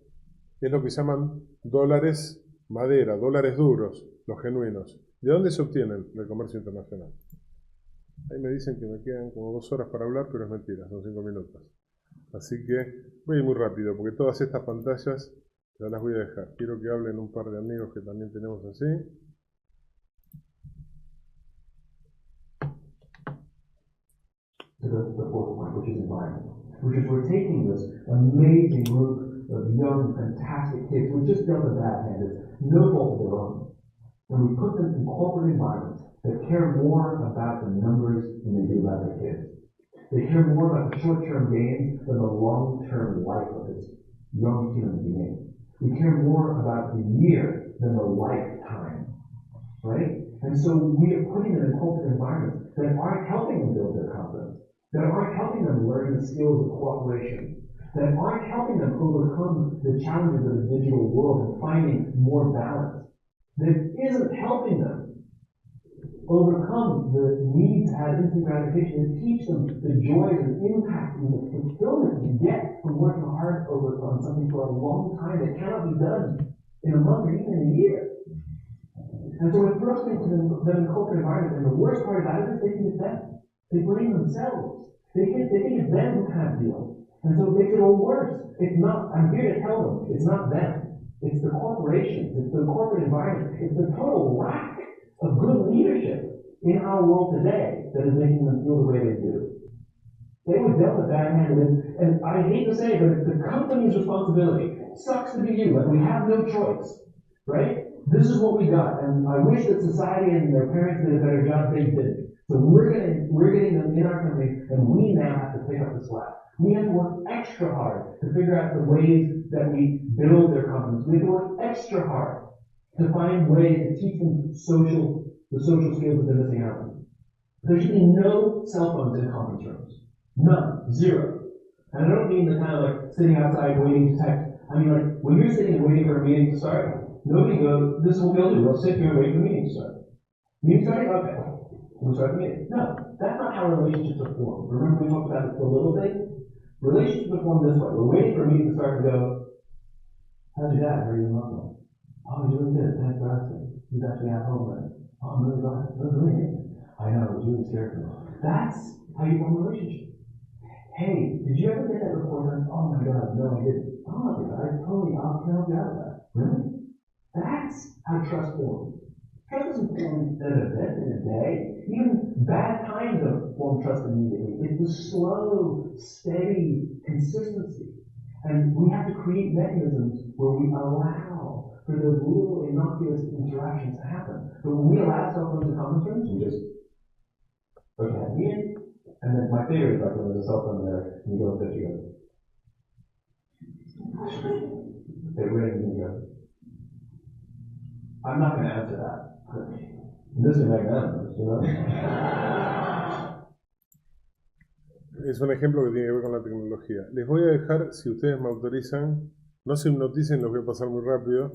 Es lo que llaman dólares madera, dólares duros, los genuinos. ¿De dónde se obtienen? Del comercio internacional. Ahí me dicen que me quedan como 2 horas para hablar, pero es mentira, son 5 minutos. Así que voy a ir muy rápido, porque todas estas pantallas ya las voy a dejar. Quiero que hablen un par de amigos que también tenemos así. The fourth point, which is environment, which is we're taking this amazing group of young, fantastic kids who just dealt a bad hand, it's no fault of their own, and we put them in corporate environments that care more about the numbers than they do about their kids. They care more about the short-term gains than the long-term life of this young human being. We care more about the year than the lifetime, right? And so we are putting them in corporate environments that aren't helping them build their confidence, that aren't helping them learn the skills of cooperation, that aren't helping them overcome the challenges of the digital world and finding more balance, that isn't helping them overcome the need to have instant gratification and teach them the joys and impact and the fulfillment you get from working hard on something for a long time that cannot be done in a month or even in a year. And so we're thrusting them in corporate environments, and the worst part about it is they think it's them. They blame themselves. They think it's them who can't deal. And so it makes it all worse. It's not, I'm here to tell them, it's not them. It's the corporations, it's the corporate environment, it's the total lack of good leadership in our world today that is making them feel the way they do. They were dealt a bad hand, and I hate to say it, but it's the company's responsibility. It sucks to be you, but we have no choice, right? This is what we got, and I wish that society and their parents did a better job. They didn't. So we're getting them in our company, and we now have to pick up the slack. We have to work extra hard to figure out the ways that we build their companies. We have to work extra hard to find ways to teach them the social skills that they're missing out on. There should be no cell phones in conference rooms. None. Zero. And I don't mean the kind of like sitting outside waiting to text. I mean like when you're sitting and waiting for a meeting to start, nobody goes, this is what we'll do. We'll sit here and wait for the meeting to start. Meeting starting? Okay. We'll start the meeting. No, that's not how relationships are formed. Remember we talked about the little thing? Relationships are formed this way. We're waiting for a meeting to start and go, how's your dad? How are you mom? Oh, he's really good. Thanks for asking. He's actually at home right? Oh, I'm really glad. That was really amazing. I know, it was really scary for me. That's how you form a relationship. Hey, did you ever get that report done? Oh my God, no, I didn't. Oh, I totally, I'll help you out with that. Really? That's how trust forms. Trust doesn't form in an event, in a day. Even bad times don't form trust immediately. It's the slow, steady consistency. And we have to create mechanisms where we allow for those little innocuous interactions to happen. But when we allow cell phones in conference rooms, we just, okay, meeting. And then my favorite is like when there's a cell phone there, and you go and pitch together. It rings and you go, I'm not going to answer that. This is like that, you know? Es un ejemplo que tiene que ver con la tecnología. Les voy a dejar, si ustedes me autorizan, no se hipnoticen, los voy a pasar muy rápido,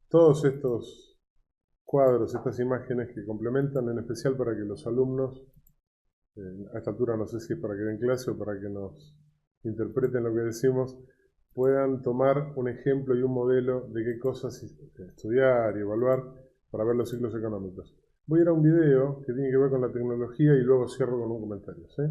todos estos cuadros, estas imágenes que complementan, en especial para que los alumnos, a esta altura no sé si es para que den clase o para que nos interpreten lo que decimos, puedan tomar un ejemplo y un modelo de qué cosas estudiar y evaluar para ver los ciclos económicos. Voy a ir a un video que tiene que ver con la tecnología y luego cierro con un comentario, ¿sí?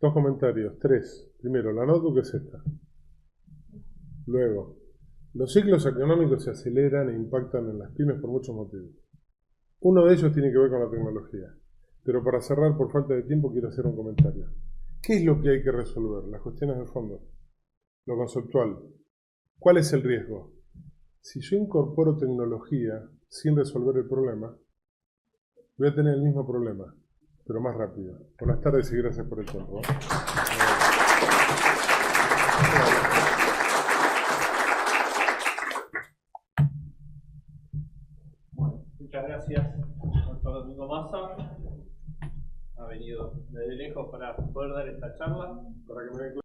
Dos comentarios, tres. Primero, la notebook es esta. Luego, los ciclos económicos se aceleran e impactan en las pymes por muchos motivos. Uno de ellos tiene que ver con la tecnología. Pero para cerrar, por falta de tiempo, quiero hacer un comentario. ¿Qué es lo que hay que resolver? Las cuestiones de fondo. Lo conceptual. ¿Cuál es el riesgo? Si yo incorporo tecnología sin resolver el problema, voy a tener el mismo problema, pero más rápido. Buenas tardes y gracias por el tiempo. Muchas gracias, doctor Domingo Massa. Ha venido desde lejos para poder dar esta charla. Para que me den